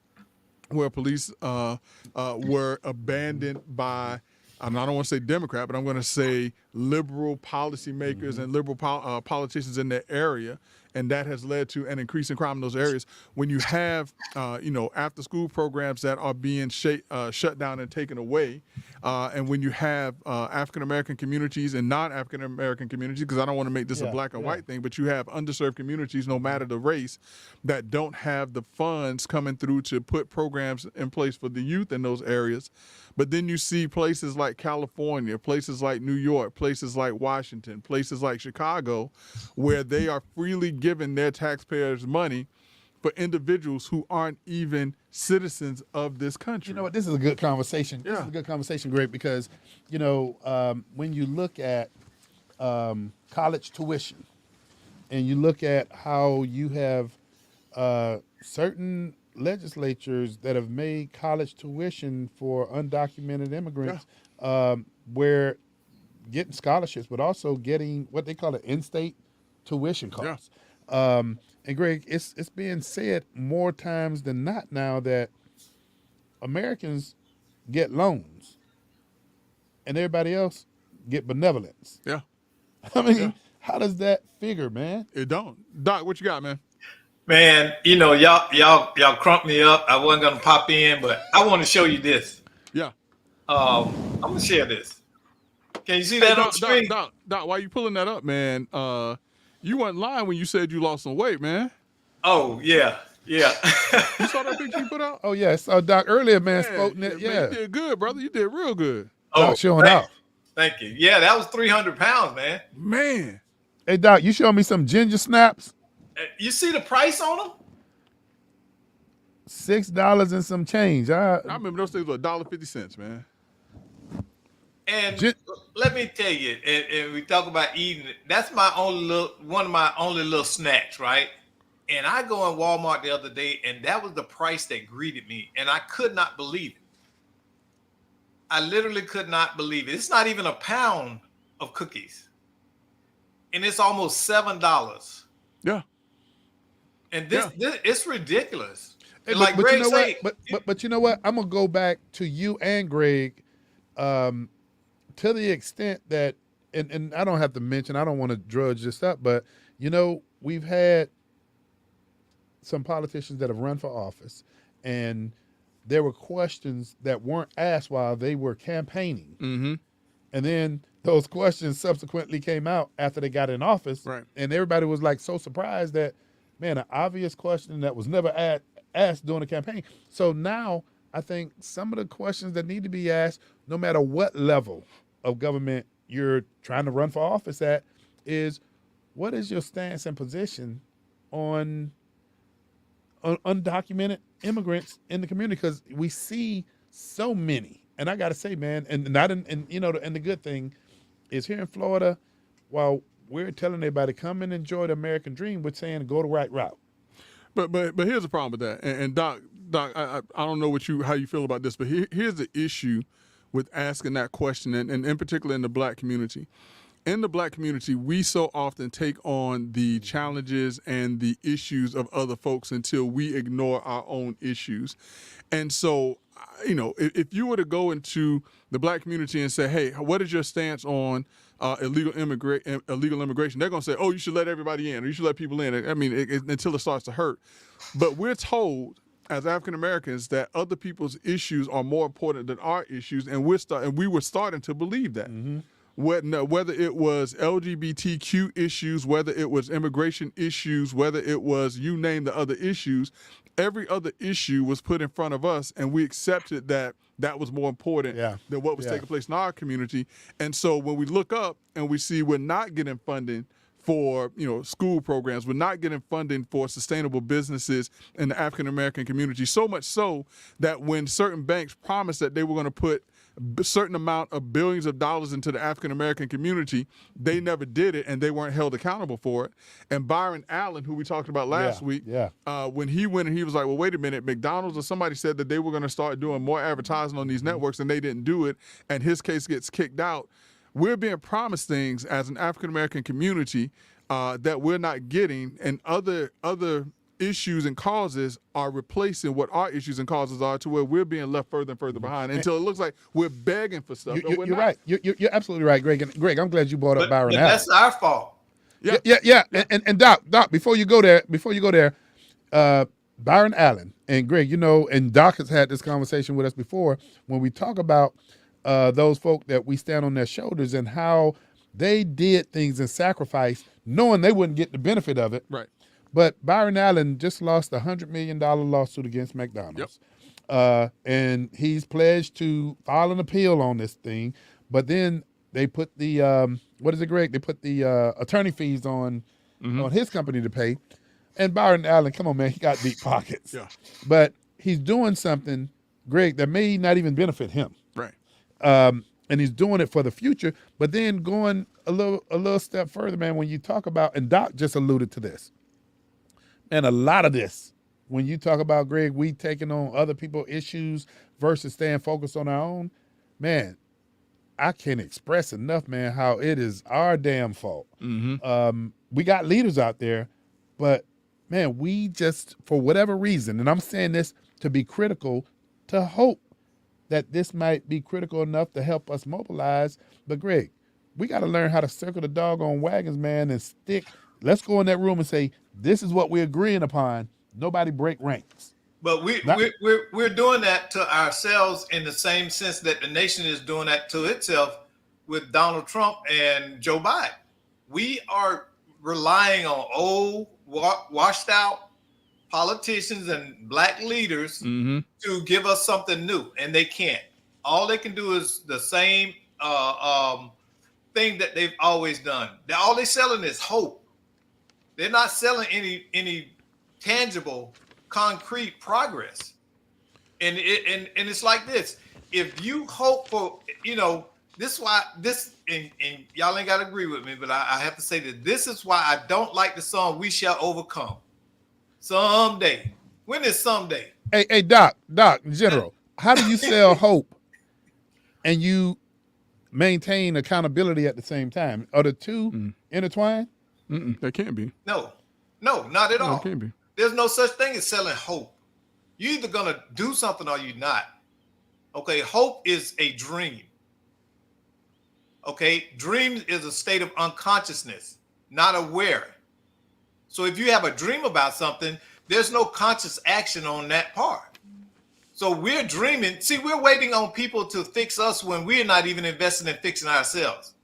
where police were abandoned by, I don't want to say Democrat, but I'm going to say liberal policymakers and liberal politicians in their area. and that has led to an increase in crime in those areas. When you have, after school programs that are being shut down and taken away, and when you have African American communities and non-African American communities, because I don't want to make this a black and white thing, but you have underserved communities, no matter the race, that don't have the funds coming through to put programs in place for the youth in those areas. But then you see places like California, places like New York, places like Washington, places like Chicago, where they are freely giving their taxpayers money for individuals who aren't even citizens of this country. You know what? This is a good conversation. This is Yeah. a good conversation, Greg, because, when you look at college tuition and you look at how you have certain legislatures that have made college tuition for undocumented immigrants where getting scholarships, but also getting what they call an in-state tuition costs. And Greg, it's being said more times than not now that Americans get loans and everybody else get benevolence. Yeah, I mean, how does that figure, man? it don't. Doc, what you got, man? Man, y'all crump me up. I wasn't gonna pop in, but I want to show you this. Yeah. I'm gonna share this. Can you see that on the screen? Doc, why you pulling that up, man? You weren't lying when you said you lost some weight, man. Oh yeah. You saw that picture you put out? Oh, yeah. So Doc earlier, man, Man, spoke that. man, Yeah. you did good, brother. You did real good. Doc showing out. Thank you. Yeah, that was 300 pounds, man. Man. Hey, Doc, you showing me some ginger snaps? You see the price on them? $6 and some change. I remember those things were $1.50, man. And let me tell you, and we talk about eating. That's one of my only little snacks, right? And I go in Walmart the other day, and that was the price that greeted me, and I could not believe it. I literally could not believe it. It's not even a pound of cookies, and it's almost $7. Yeah. And this it's ridiculous. Hey, And like but Greg you know said, what? But you know what? I'm gonna go back to you and Greg, to the extent that, and I don't have to mention, I don't want to drudge this up, but we've had some politicians that have run for office, and there were questions that weren't asked while they were campaigning, and then those questions subsequently came out after they got in office, Right. and everybody was like so surprised that, man, an obvious question that was never asked during the campaign. So now I think some of the questions that need to be asked, no matter what level of government you're trying to run for office at, is what is your stance and position on undocumented immigrants in the community? Because we see so many, and I got to say, man, and the good thing is here in Florida, while we're telling everybody come and enjoy the American dream, we're saying go the right route. But here's the problem with that. And Doc, I don't know how you feel about this, but here's the issue with asking that question, and in particular in the black community. In the black community, we so often take on the challenges and the issues of other folks until we ignore our own issues. And so, if you were to go into the black community and say, hey, what is your stance on illegal immigration? They're going to say, oh, you should let everybody in, or you should let people in. I mean, until it starts to hurt. But we're told as African Americans that other people's issues are more important than our issues, and we were starting to believe that. Whether it was LGBTQ issues, whether it was immigration issues, whether it was you name the other issues, every other issue was put in front of us, and we accepted that was more important than what was taking place in our community. And so when we look up and we see we're not getting funding for school programs, we're not getting funding for sustainable businesses in the African American community, so much so that when certain banks promised that they were going to put a certain amount of billions of dollars into the African American community, they never did it, and they weren't held accountable for it. And Byron Allen, who we talked about last week, when he went and he was like, well, wait a minute, McDonald's or somebody said that they were going to start doing more advertising on these networks, and they didn't do it, and his case gets kicked out. We're being promised things as an African American community that we're not getting, and other issues and causes are replacing what our issues and causes are, to where we're being left further and further behind until it looks like we're begging for stuff. You're right. You're absolutely right, Greg. And Greg, I'm glad you brought up Byron Allen. That's our fault. Yeah. And Doc, before you go there, Byron Allen and Greg, and Doc has had this conversation with us before when we talk about those folk that we stand on their shoulders and how they did things and sacrifice, knowing they wouldn't get the benefit of it. Right. But Byron Allen just lost a $100 million lawsuit against McDonald's. And he's pledged to file an appeal on this thing. But then they put the, what is it, Greg? They put the attorney fees on his company to pay. And Byron Allen, come on, man, he got deep pockets. Yeah. But he's doing something, Greg, that may not even benefit him. Right. And he's doing it for the future. But then going a little step further, man, when you talk about, and Doc just alluded to this, and a lot of this, when you talk about, Greg, we taking on other people's issues versus staying focused on our own, man, I can't express enough, man, how it is our damn fault. We got leaders out there, but, man, we just, for whatever reason, and I'm saying this to be critical, to hope that this might be critical enough to help us mobilize. But, Greg, we got to learn how to circle the doggone wagons, man, and stick. Let's go in that room and say, this is what we're agreeing upon. Nobody break ranks. But we're doing that to ourselves in the same sense that the nation is doing that to itself with Donald Trump and Joe Biden. We are relying on old, washed out politicians and black leaders to give us something new, and they can't. All they can do is the same thing that they've always done. All they're selling is hope. They're not selling any tangible, concrete progress. And it's like this. If you hope for, this is why and y'all ain't got to agree with me, but I have to say that this is why I don't like the song "We Shall Overcome." Someday. When is someday? Hey, Doc, General, how do you sell hope and you maintain accountability at the same time? Are the two intertwined? That can't be. No, not at all. It can't be. There's no such thing as selling hope. You're either going to do something or you're not. Okay, hope is a dream. Okay, dreams is a state of unconsciousness, not aware. So if you have a dream about something, there's no conscious action on that part. So we're dreaming. See, we're waiting on people to fix us when we're not even investing in fixing ourselves.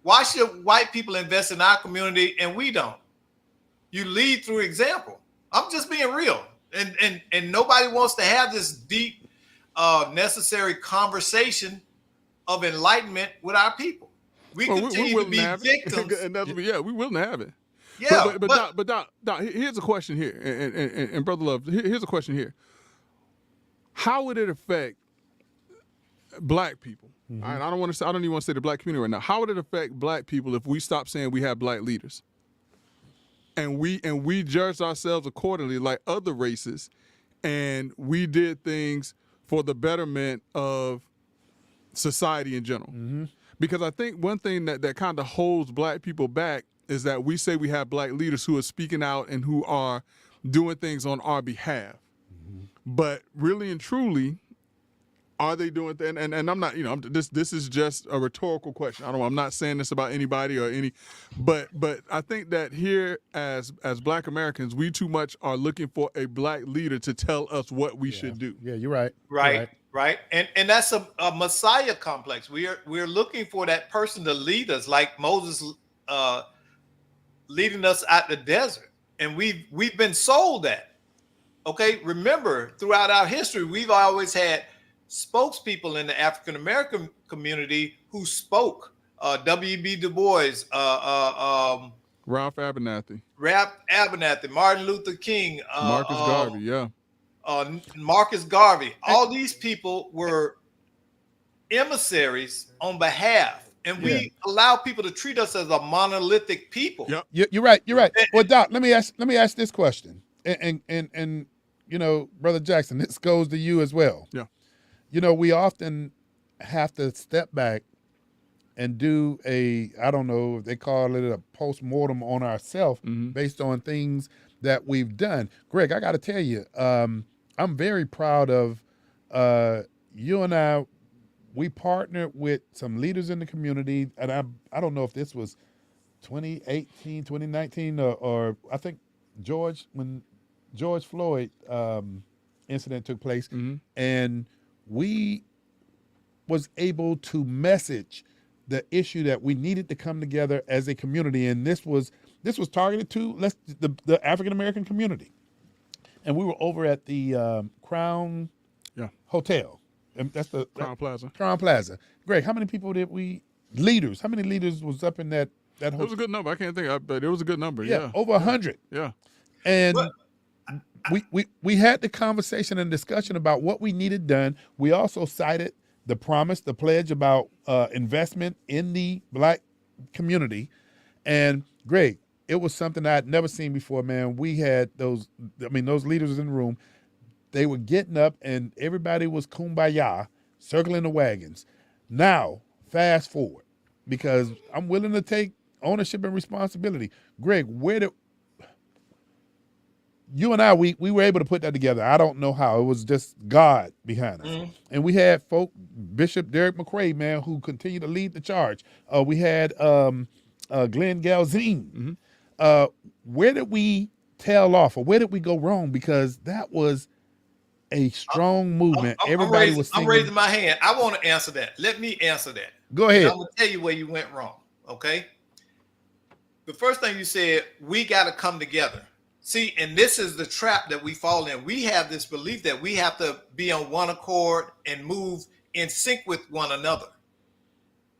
Why should white people invest in our community and we don't? You lead through example. I'm just being real. And nobody wants to have this deep, necessary conversation of enlightenment with our people. We continue to be victims. And we're willing to have it. Yeah, but Doc, here's a question here, and Brother Love, here's a question here. How would it affect black people? All right, I don't even want to say the black community right now. How would it affect black people if we stop saying we have black leaders, and we judge ourselves accordingly like other races, and we did things for the betterment of society in general? Because I think one thing that kind of holds black people back is that we say we have black leaders who are speaking out and who are doing things on our behalf. But really and truly, are they doing that? And I'm not, this is just a rhetorical question. I'm not saying this about anybody or any, but I think that here as black Americans, we too much are looking for a black leader to tell us what we should do. Yeah, you're right. Right. And that's a Messiah complex. We're looking for that person to lead us, like Moses leading us out the desert. And we've been sold that. Okay, remember, throughout our history, we've always had spokespeople in the African American community who spoke. W.B. Du Bois, Ralph Abernathy, Martin Luther King, Marcus Garvey, Marcus Garvey. All these people were emissaries on behalf, and we allow people to treat us as a monolithic people. Yep. You're right. Well, Doc, let me ask this question, and Brother Jackson, this goes to you as well. Yeah. We often have to step back and do I don't know if they call it a post-mortem on ourselves based on things that we've done. Greg, I got to tell you, I'm very proud of you and I. We partnered with some leaders in the community, and I don't know if this was 2018, 2019, or I think when George Floyd incident took place, and we was able to message the issue that we needed to come together as a community, and this was targeted to the African American community, and we were over at the Crown Hotel, and that's the Crown Plaza. Crown Plaza. Greg, how many people did we leaders? How many leaders was up in that It was hotel? a good number. I can't think, but it was a good number. Yeah, Yeah. over 100. Yeah. And But- we had the conversation and discussion about what we needed done. We also cited the promise, the pledge about investment in the Black community. And Greg, it was something I had never seen before, man. We had those leaders in the room. They were getting up and everybody was kumbaya, circling the wagons. Now, fast forward, because I'm willing to take ownership and responsibility. Greg, you and I, we were able to put that together. I don't know how. It was just God behind us. And we had Bishop Derek McCrae, man, who continued to lead the charge. We had Glenn Galzine. Where did we tail off, or where did we go wrong? Because that was a strong movement. Everybody was singing. I'm raising my hand. I want to answer that. Let me answer that. Go ahead. I'm going to tell you where you went wrong, okay? The first thing you said, we got to come together. See, and this is the trap that we fall in. We have this belief that we have to be on one accord and move in sync with one another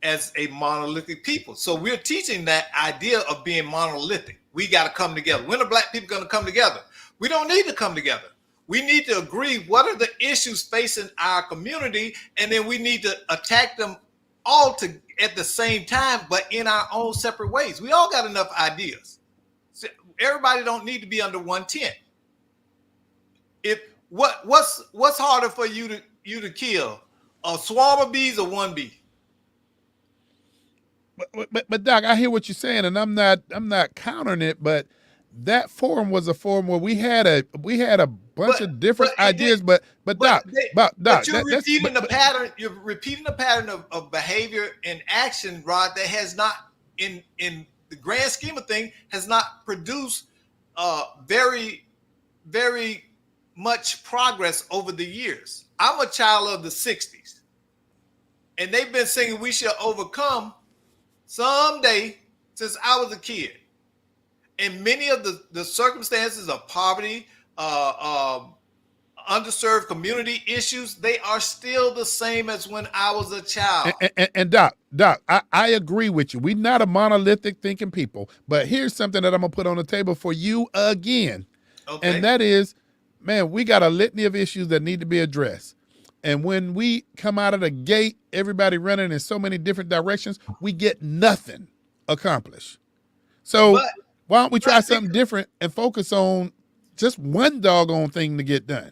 as a monolithic people. So we're teaching that idea of being monolithic. We got to come together. When are Black people going to come together? We don't need to come together. We need to agree what are the issues facing our community, and then we need to attack them all at the same time, but in our own separate ways. We all got enough ideas. So everybody don't need to be under one tent. What's harder for you to kill, a swarm of bees or one bee? But Doc, I hear what you're saying, and I'm not countering it, but that forum was a forum where we had a bunch of different ideas, but Doc, you're repeating the pattern. You're repeating the pattern of behavior and action, Rod, that has not, in the grand scheme of things, has not produced very, very much progress over the years. I'm a child of the 60s, and they've been singing "We Shall Overcome" someday since I was a kid. And many of the circumstances of poverty, underserved community issues, they are still the same as when I was a child. And Doc, I agree with you. We're not a monolithic thinking people, but here's something that I'm gonna put on the table for you again. Okay. And that is, man, we got a litany of issues that need to be addressed. And when we come out of the gate, everybody running in so many different directions, we get nothing accomplished. So why don't we try something different and focus on just one doggone thing to get done?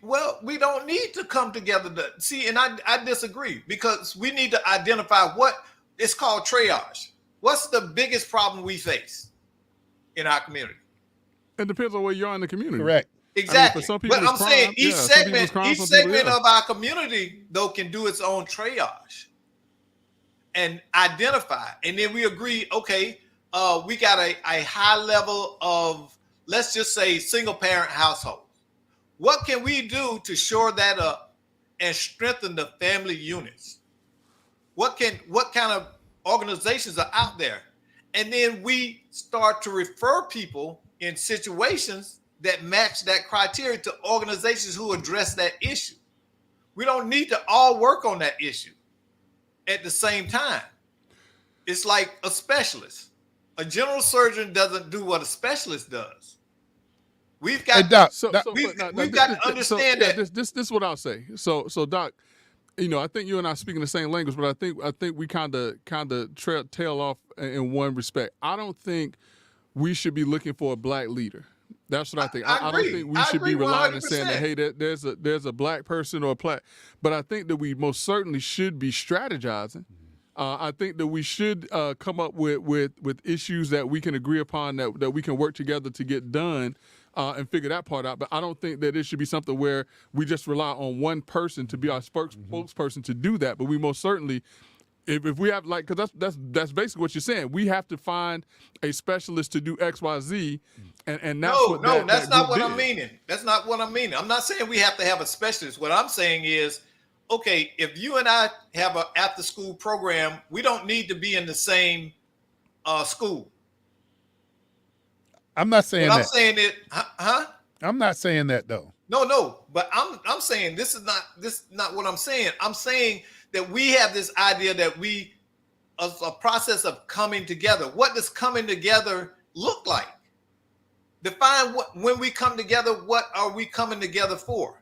Well, we don't need to come together see, and I disagree, because we need to identify what it's called triage. What's the biggest problem we face in our community? It depends on where you are in the community. Correct. Exactly. for some people But it's I'm crime. saying each Yeah, some people it's segment, crime, each some people, segment yeah. of our community, though, can do its own triage and identify. And then we agree, okay, we got a high level of, let's just say, single parent household. What can we do to shore that up and strengthen the family units? What kind of organizations are out there? And then we start to refer people in situations that match that criteria to organizations who address that issue. We don't need to all work on that issue at the same time. It's like a specialist. A general surgeon doesn't do what a specialist does. We've got Hey, Doc, we've got to understand that. This is what I'll say. So Doc, I think you and I are speaking the same language, but I think we kind of tail off in one respect. I don't think we should be looking for a Black leader. That's what I think. I don't think we should be relying on saying that, hey, there's a Black person or a Black, but I think that we most certainly should be strategizing. I think that we should come up with issues that we can agree upon, that we can work together to get done and figure that part out. But I don't think that it should be something where we just rely on one person to be our spokesperson to do that. But we most certainly If we have because that's basically what you're saying. We have to find a specialist to do X, Y, Z, and that's what that's that not group what did. I'm meaning. That's not what I'm meaning. I'm not saying we have to have a specialist. What I'm saying is, okay, if you and I have an after school program, we don't need to be in the same school. I'm not saying What I'm that. saying is, huh? I'm not saying that though. No, but I'm saying this is not what I'm saying. I'm saying that we have this idea that we a process of coming together. What does coming together look like? Define when we come together, what are we coming together for?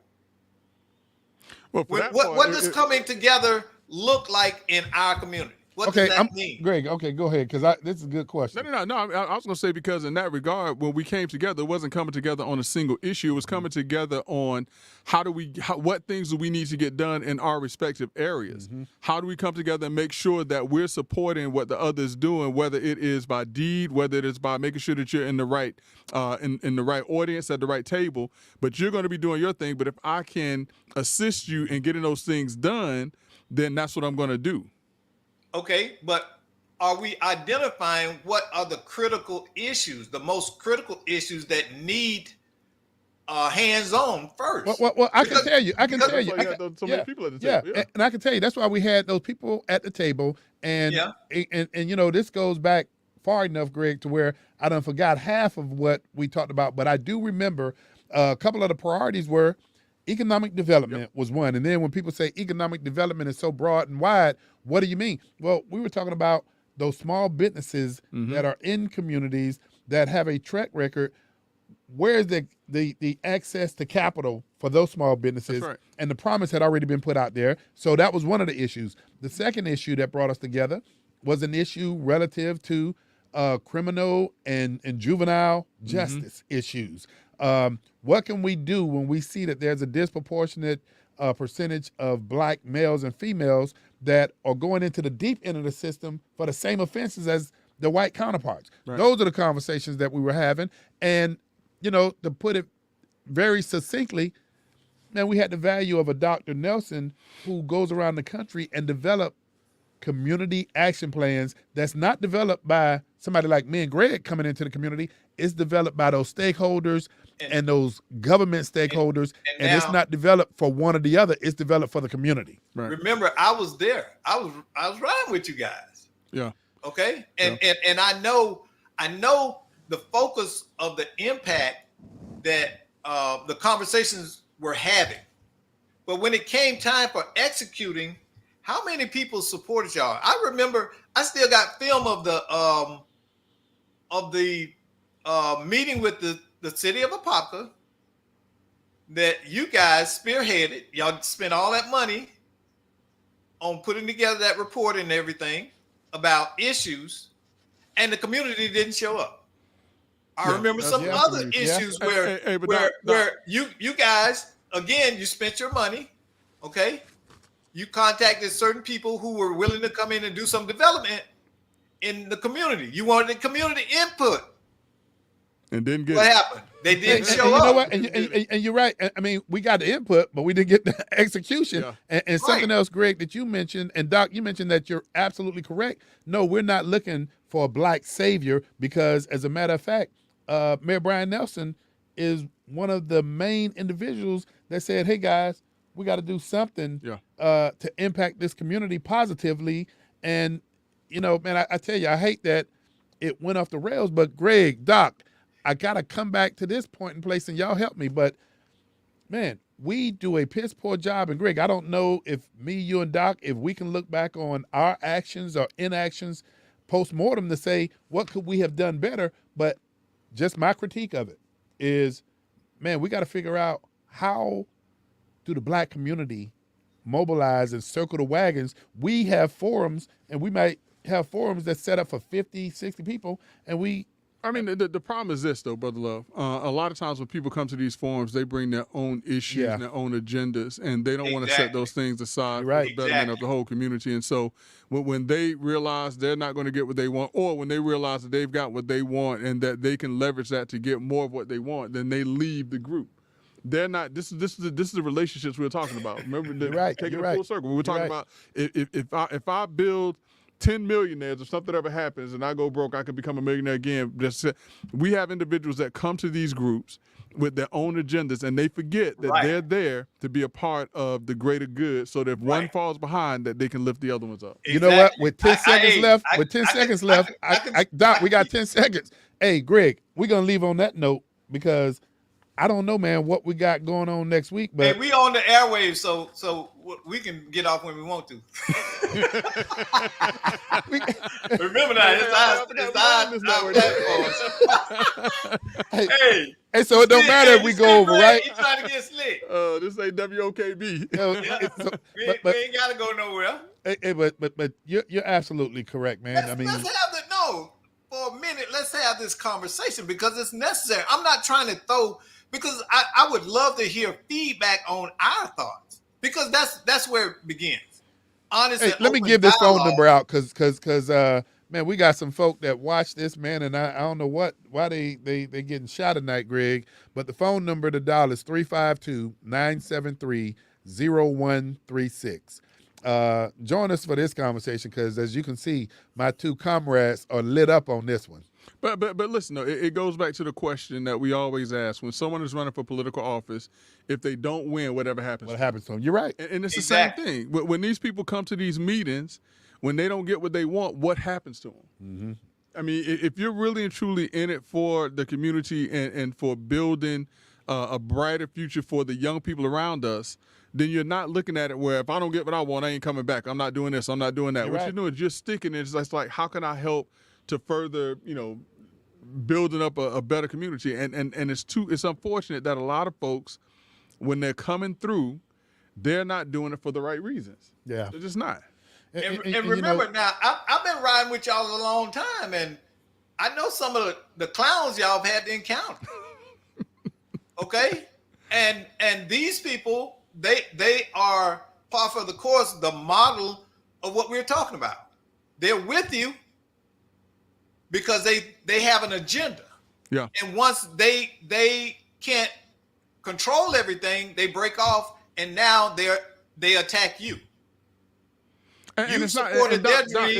Well, for that What part, does coming together look like in our community? What Okay, does that mean? Greg. Okay, go ahead because this is a good question. No. I was going to say because in that regard, when we came together, it wasn't coming together on a single issue. It was coming together on what things do we need to get done in our respective areas. How do we come together and make sure that we're supporting what the other's doing, whether it is by deed, whether it is by making sure that you're in the right in the right audience at the right table. But you're going to be doing your thing. But if I can assist you in getting those things done, then that's what I'm going to do. Okay, but are we identifying what are the critical issues, the most critical issues that need hands-on first? Well, I can tell you. I can because- tell you. That's why you had so many people at the table. Yeah. And I can tell you that's why we had those people at the table. And and you know this goes back far enough, Greg, to where I done forgot half of what we talked about. But I do remember a couple of the priorities were economic development was one. And then when people say economic development is so broad and wide, what do you mean? Well, we were talking about those small businesses that are in communities that have a track record. Where's the access to capital for those small businesses? That's right. And the promise had already been put out there. So that was one of the issues. The second issue that brought us together was an issue relative to criminal and juvenile justice issues. What can we do when we see that there's a disproportionate percentage of black males and females that are going into the deep end of the system for the same offenses as the white counterparts? Right. Those are the conversations that we were having. And, you know, to put it very succinctly, man, we had the value of a Dr. Nelson who goes around the country and develop community action plans that's not developed by somebody like me and Greg coming into the community. It's developed by those stakeholders and those government stakeholders, and it's now- not developed for one or the other. It's developed for the community. Right. Remember, I was there. I was riding with you guys. Yeah. Okay, and I know the focus of the impact that the conversations were having, but when it came time for executing, how many people supported y'all? I remember I still got film of the meeting with the city of Apopka that you guys spearheaded. Y'all spent all that money on putting together that report and everything about issues, and the community didn't show up. I remember some yeah, other yeah. issues Hey, but where you guys, again, you spent your money, okay? You contacted certain people who were willing to come in and do some development in the community. You wanted the community input. And didn't get What it. happened? They didn't And show you up. know what? And you're right. I mean, we got the input, but we didn't get the execution. Yeah. And something Right. else, Greg, that you mentioned, and Doc, you mentioned that you're absolutely correct. No, we're not looking for a black savior because, as a matter of fact, Mayor Brian Nelson is one of the main individuals that said, hey, guys, we got to do something to impact this community positively. And, you know, man, I tell you, I hate that it went off the rails. But, Greg, Doc, I got to come back to this point in place, and y'all help me. But, man, we do a piss poor job. And, Greg, I don't know if me, you, and Doc, if we can look back on our actions or inactions post-mortem to say, what could we have done better? But just my critique of it is, man, we got to figure out how do the black community mobilize and circle the wagons. We have forums, and we might have forums that set up for 50, 60 people, and I mean, the problem is this, though, Brother Love. A lot of times when people come to these forums, they bring their own issues and their own agendas, and they don't want to set Exactly. those things aside Right. for the betterment of the whole community. And so when they realize they're not going to get what they want, or when they realize that they've got what they want and that they can leverage that to get more of what they want, then they leave the group. they're not. This is the relationships we were talking about. Remember, You're right, taking you're it full right. circle. We were talking You're about if I build 10 millionaires, if something ever happens and I go broke, I can become a millionaire again. We have individuals that come to these groups with their own agendas, and they forget that Right. they're there to be a part of the greater good, so that if one Right. falls behind, that they can lift the other ones up. You know what? Exactly. With 10 seconds hey, left, I- with 10 I can- seconds I left, can- Doc, we I got can- 10 seconds. Hey, Greg, we're going to leave on that note because I don't know, man, what we got going on next week, Hey, but we on the airwaves, so we can get off when we want to. Remember that it's our hey, Hey, hey, so it don't matter if we go over, right? You trying to get slick? This ain't WOKB. You know, it's so- We ain't gotta go nowhere. but you're absolutely correct, man. I mean, Let's have the no for a minute. Let's have this conversation because it's necessary. I'm not trying to throw because I would love to hear feedback on our thoughts because that's where it begins. Honestly, hey, let me give this phone number out because man, we got some folk that watch this, man, and I don't know why they getting shot tonight, Greg. But the phone number to dial is 352-973-0136. Join us for this conversation because, as you can see, my two comrades are lit up on this one. But listen, though, it goes back to the question that we always ask when someone is running for political office: if they don't win, whatever happens. What happens to them? You're right. And it's Exactly. the same thing. When these people come to these meetings, when they don't get what they want, what happens to them? Mm-hmm. I mean, if you're really and truly in it for the community and for building a brighter future for the young people around us, then you're not looking at it where if I don't get what I want, I ain't coming back. I'm not doing this. I'm not doing that. You're What right. you're doing is just sticking it. It's just like, how can I help to further, building up a better community? And it's unfortunate that a lot of folks, when they're coming through, they're not doing it for the right reasons. Yeah. They're just not. And you remember know, now, I've been riding with y'all a long time, and I know some of the clowns y'all have had to encounter. Okay, and these people, they are par for the course, the model of what we're talking about. They're with you because they have an agenda, Yeah. and once they can't control everything, they break off, and now they attack you. And You it's not, supported their Doc, dreams.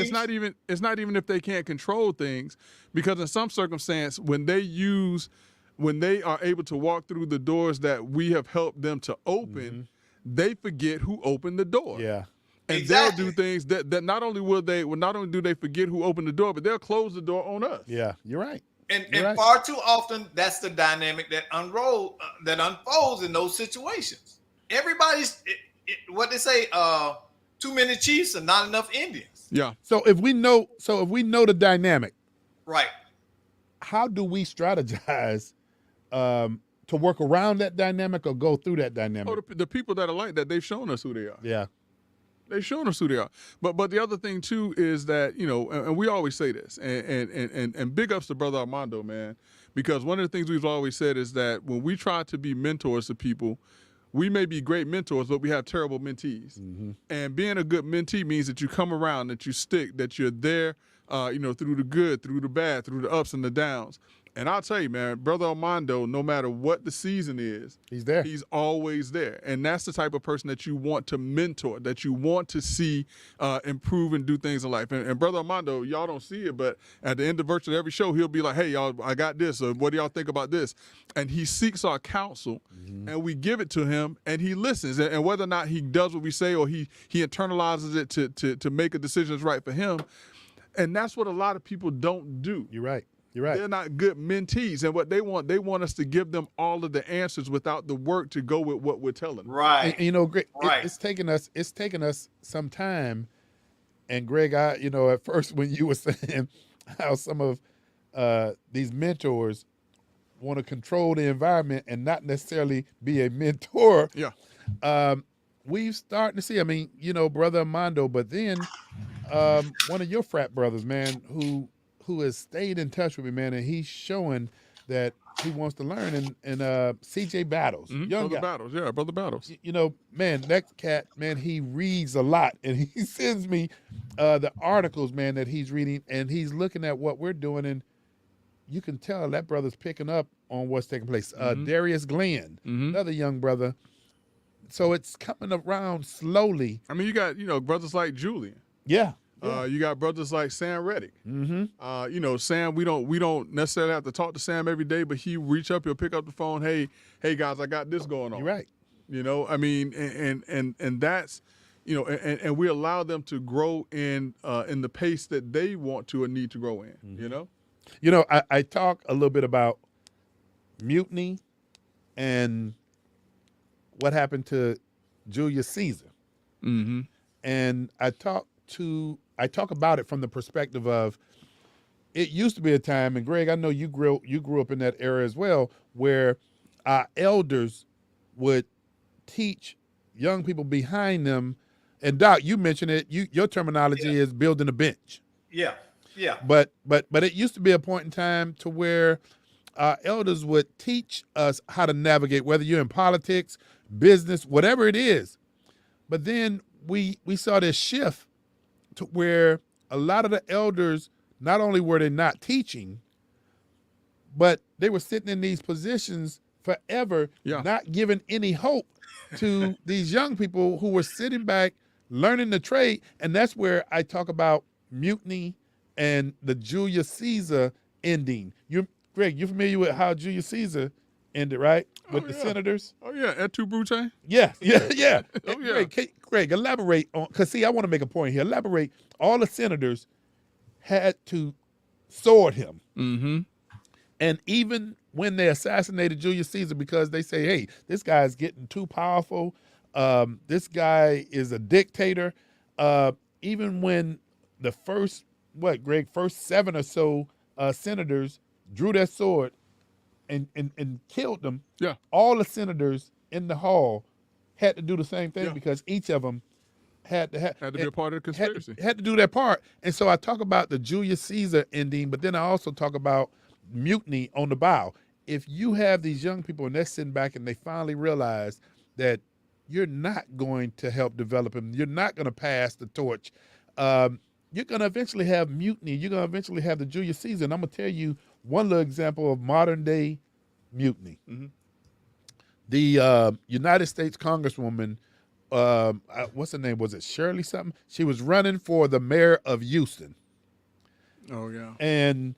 it's not even if they can't control things, because in some circumstance, when they are able to walk through the doors that we have helped them to open, they forget who opened the door. yeah. And Exactly. they'll do things that not only do they forget who opened the door, but they'll close the door on us. Yeah, you're right. And You're right. far too often, that's the dynamic that unfolds in those situations. Everybody's what they say. Too many chiefs and not enough Indians. Yeah. So if we know the dynamic, Right. how do we strategize to work around that dynamic or go through that dynamic? Oh, the people that are like that, they've shown us who they are. Yeah. They've shown us who they are. But the other thing too is that, and we always say this, and big ups to Brother Armando, man, because one of the things we've always said is that when we try to be mentors to people, we may be great mentors, but we have terrible mentees. Mm-hmm. And being a good mentee means that you come around, that you stick, that you're there, through the good, through the bad, through the ups and the downs. And I'll tell you, man, Brother Armando, no matter what the season is, He's there. He's always there. And that's the type of person that you want to mentor, that you want to see improve and do things in life. And Brother Armando, y'all don't see it, but at the end of virtually every show, he'll be like, hey, y'all, I got this. Or what do y'all think about this? And he seeks our counsel, and we give it to him, and he listens. And whether or not he does what we say or he internalizes it to make a decision that's right for him, and that's what a lot of people don't do. You're right. You're right. They're not good mentees, and what they want us to give them all of the answers without the work to go with what we're telling them. Right. And, Greg, Right. it's taken us some time. And Greg, at first when you were saying how some of these mentors want to control the environment and not necessarily be a mentor, Yeah. we've starting to see. Brother Armando, but then one of your frat brothers, man, who has stayed in touch with me, man, and he's showing that he wants to learn. And CJ Battles, young Brother guy. Battles. Yeah, Brother Battles. Man, that cat, man, he reads a lot, and he sends me the articles, man, that he's reading, and he's looking at what we're doing. And you can tell that brother's picking up on what's taking place. Mm-hmm. Darius Glenn, another young brother. So it's coming around slowly. I mean, you got, brothers like Julian. Yeah. You got brothers like Sam Reddick. Mm-hmm. Sam, we don't necessarily have to talk to Sam every day, but he reach up, he'll pick up the phone. Hey guys, I got this going on. You're right. I mean, and that's, and we allow them to grow in the pace that they want to and need to grow in. Mm-hmm. I talk a little bit about mutiny and what happened to Julius Caesar. Mm-hmm. And I talk about it from the perspective of it used to be a time, and Greg, I know you grew up in that era as well, where our elders would teach young people behind them. And Doc, you mentioned it. Your terminology is building a bench. Yeah. But it used to be a point in time to where our elders would teach us how to navigate, whether you're in politics, business, whatever it is. But then we saw this shift to where a lot of the elders, not only were they not teaching, but they were sitting in these positions forever, not giving any hope to these young people who were sitting back, learning the trade. And that's where I talk about mutiny and the Julius Caesar ending. Greg, you familiar with how Julius Caesar ended, right? With the senators? Oh, yeah, Et tu, Brute? Yeah. Oh, yeah. Greg, elaborate on, because see, I want to make a point here. Elaborate. All the senators had to sword him. Mm-hmm. And even when they assassinated Julius Caesar, because they say, hey, this guy's getting too powerful. This guy is a dictator. Even when the first 7 or so senators drew their sword and killed them, all the senators in the hall had to do the same thing because each of them had to be a part of the conspiracy. Had to do their part. And so I talk about the Julius Caesar ending, but then I also talk about mutiny on the bow. If you have these young people and they're sitting back and they finally realize that you're not going to help develop them, you're not going to pass the torch, you're going to eventually have mutiny. You're going to eventually have the Julius Caesar. And I'm going to tell you one little example of modern day mutiny. Mm-hmm. The United States Congresswoman, what's her name? Was it Shirley something? She was running for the mayor of Houston. Oh, yeah. And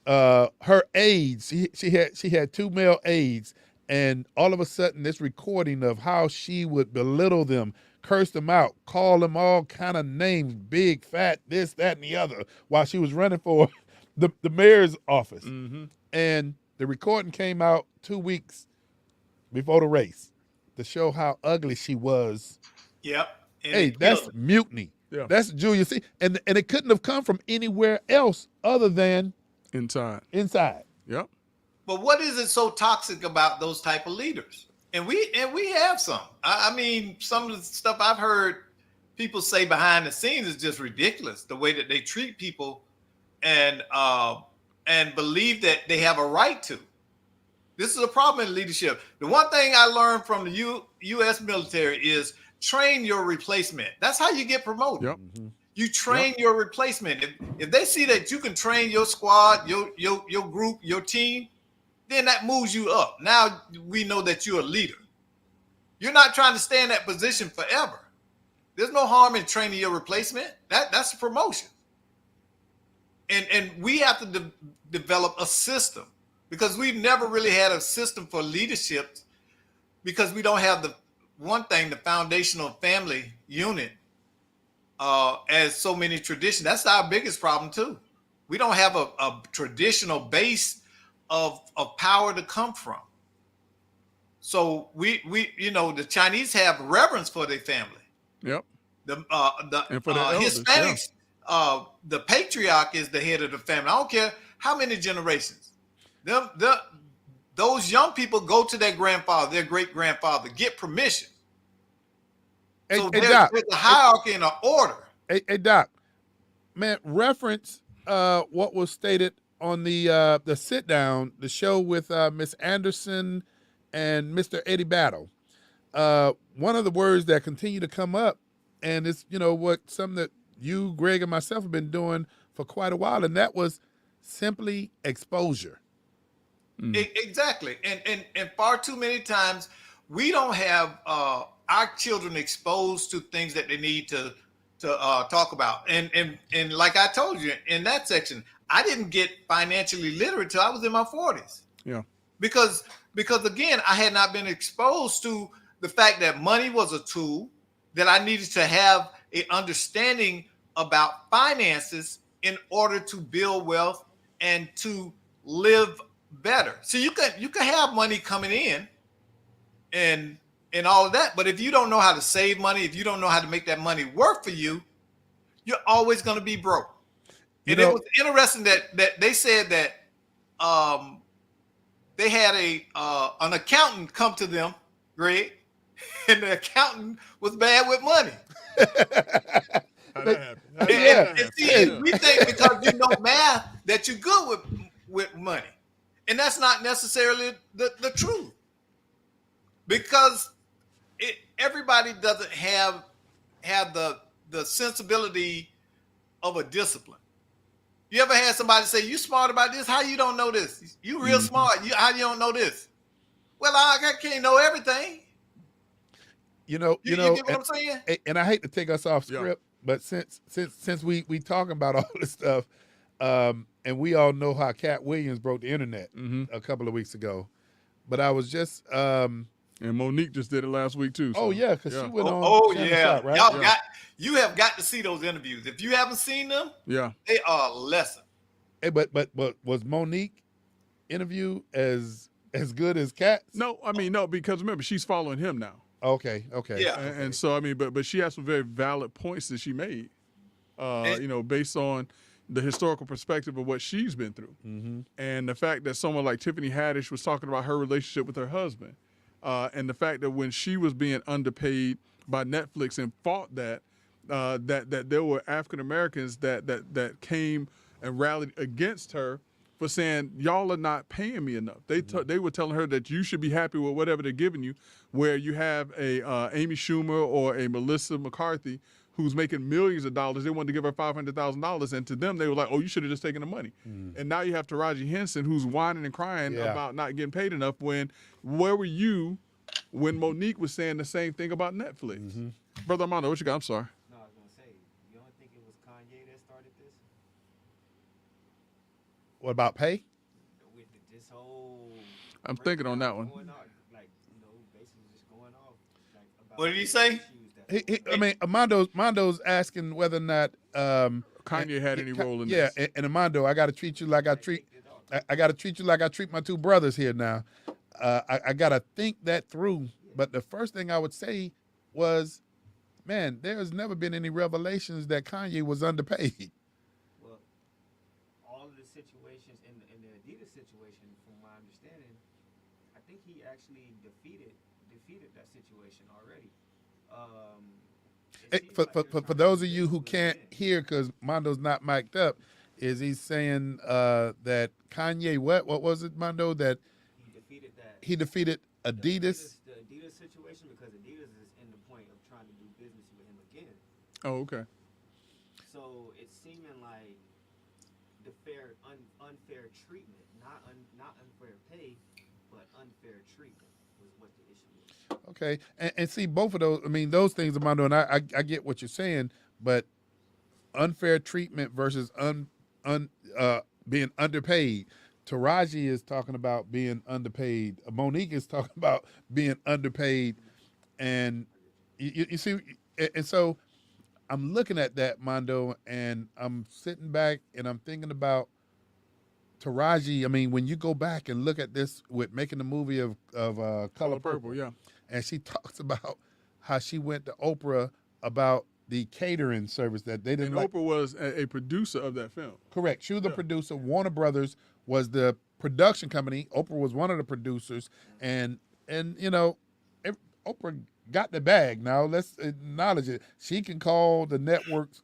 her aides, she had 2 male aides, and all of a sudden this recording of how she would belittle them, curse them out, call them all kind of names, big, fat, this, that, and the other, while she was running for the mayor's office. Mm-hmm. And the recording came out 2 weeks before the race to show how ugly she was. Yep. And hey, that's mutiny. Yeah. That's Julius Caesar. And it couldn't have come from anywhere else other than inside. Yep. But what is it so toxic about those type of leaders? And we have some. I mean, some of the stuff I've heard people say behind the scenes is just ridiculous. The way that they treat people and believe that they have a right to. This is a problem in leadership. The one thing I learned from the U.S. military is train your replacement. That's how you get promoted. Yep. Mm-hmm. You train your replacement. If they see that you can train your squad, your group, your team, then that moves you up. Now we know that you're a leader. You're not trying to stay in that position forever. There's no harm in training your replacement. That's a promotion. And we have to develop a system, because we've never really had a system for leadership, because we don't have the foundational family unit as so many traditions. That's our biggest problem too. We don't have a traditional base of power to come from. So we the Chinese have reverence for their family. Yep. And for the elders, Hispanics, the patriarch is the head of the family. I don't care how many generations. Those young people go to their grandfather, their great grandfather, get permission. So there's a hierarchy and an order. Hey, Doc, man, reference what was stated on the sit down, the show with Miss Anderson and Mr. Eddie Battle. One of the words that continue to come up, and it's something that you, Greg, and myself have been doing for quite a while, and that was simply exposure. Exactly. And far too many times we don't have our children exposed to things that they need to talk about. And like I told you in that section, I didn't get financially literate till I was in my 40s. Yeah. Because again, I had not been exposed to the fact that money was a tool, that I needed to have a understanding about finances in order to build wealth and to live better. So you can have money coming in and all of that, but if you don't know how to save money, if you don't know how to make that money work for you, you're always going to be broke. You And know- it was interesting that they said that they had an accountant come to them, Greg, and the accountant was bad with money. How'd that happen? How'd that Yeah. happen? And see, we think because you know math that you're good with money, and that's not necessarily the truth, because everybody doesn't have the sensibility of a discipline. You ever had somebody say, "You smart about this? How you don't know this? You real smart. How you don't know this?" Well, I can't know everything. You You know, get what I'm saying? and I hate to take us off Yeah. script, but since we talking about all this stuff, and we all know how Cat Williams broke the internet a couple of weeks ago, but I was just, And Monique just did it last week too. so, oh yeah, because she went on. Oh Shannon yeah, Sharp, right? y'all you have got to see those interviews. If you haven't seen them, Yeah. they are a lesson. Hey, but was Monique interview as good as Cat's? No, I mean, no, because remember, she's following him now. Okay. Yeah. And so, I mean, but she has some very valid points that she made, based on the historical perspective of what she's been through. And the fact that someone like Tiffany Haddish was talking about her relationship with her husband, and the fact that when she was being underpaid by Netflix and fought that there were African Americans that came and rallied against her for saying, y'all are not paying me enough. They were telling her that you should be happy with whatever they're giving you, where you have a Amy Schumer or a Melissa McCarthy who's making millions of dollars. They wanted to give her $500,000, and to them they were like, oh, you should have just taken the money. And now you have Taraji Henson who's whining and crying Yeah. about not getting paid enough. Where were you when Monique was saying the same thing about Netflix? Brother Armando, what you got? I'm sorry. No, I was gonna say, you don't think it was Kanye that started this? What about pay? With this whole I'm thinking on that one. going on, like, basically just going off. Like, about What did he say? issues that- I mean, Armando's asking whether or not Kanye had any role in yeah, this. and Armando, I got to treat you like I treat. I got to treat you like I treat my two brothers here now. I got to think that through. But the first thing I would say was, man, there's never been any revelations that Kanye was underpaid. Well, all of the situations in the Adidas situation, from my understanding, I think he actually defeated that situation already. It seems For, like for, they're for, for trying those to of do you this who with can't men. hear because Mondo's not mic'd up, is he's saying that Kanye, what was it, Mondo, that He defeated that. he defeated Adidas? The Adidas situation, because Adidas is in the point of trying to do business with him again. Oh, okay. So it's seeming like the unfair treatment, not unfair pay, but unfair treatment was what the issue is. Okay, and see both of those. I mean, those things, Armando, and I get what you're saying, but unfair treatment versus being underpaid. Taraji is talking about being underpaid. Monique is talking about being underpaid, and you see, and so I'm looking at that, Mondo, and I'm sitting back and I'm thinking about Taraji. I mean, when you go back and look at this with making the movie of Color Purple, yeah. and she talks about how she went to Oprah about the catering service that they didn't And like. Oprah was a producer of that film. Correct. She was the producer. Warner Brothers was the production company. Oprah was one of the producers, and Oprah got the bag. Now let's acknowledge it. She can call the network's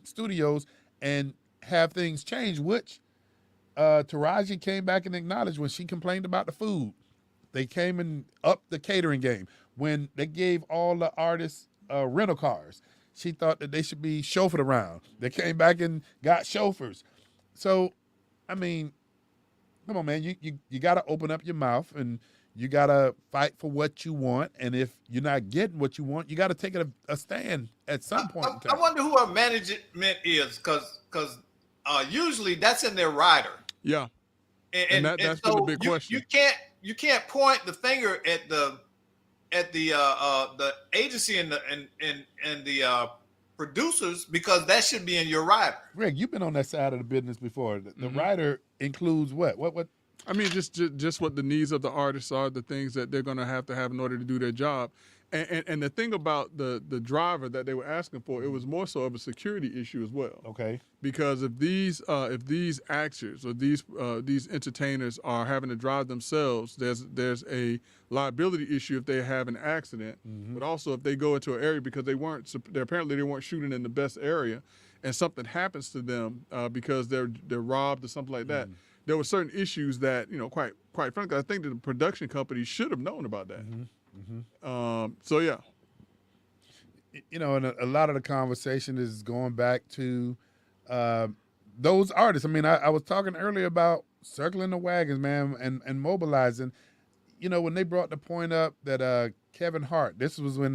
studios and have things change, which Taraji came back and acknowledged when she complained about the food. They came and upped the catering game. When they gave all the artists rental cars, she thought that they should be chauffeured around. They came back and got chauffeurs. So I mean, come on, man. You got to open up your mouth and you got to fight for what you want. And if you're not getting what you want, you got to take a stand at some point in I time. wonder who our management is, because usually that's in their rider. Yeah. And that's been the big question. You can't point the finger at the agency and the producers, because that should be in your rider. Greg, you've been on that side of the business before. The rider includes what? What? I mean, just what the needs of the artists are, the things that they're going to have in order to do their job. And the thing about the driver that they were asking for, it was more so of a security issue as well. Okay. Because if these actors or these entertainers are having to drive themselves, there's a liability issue if they have an accident, but also if they go into an area because they weren't shooting in the best area, and something happens to them because they're robbed or something like that. There were certain issues that, quite frankly, I think that the production company should have known about that. So yeah. And a lot of the conversation is going back to those artists. I mean, I was talking earlier about circling the wagons, man, and mobilizing. When they brought the point up that Kevin Hart, this was when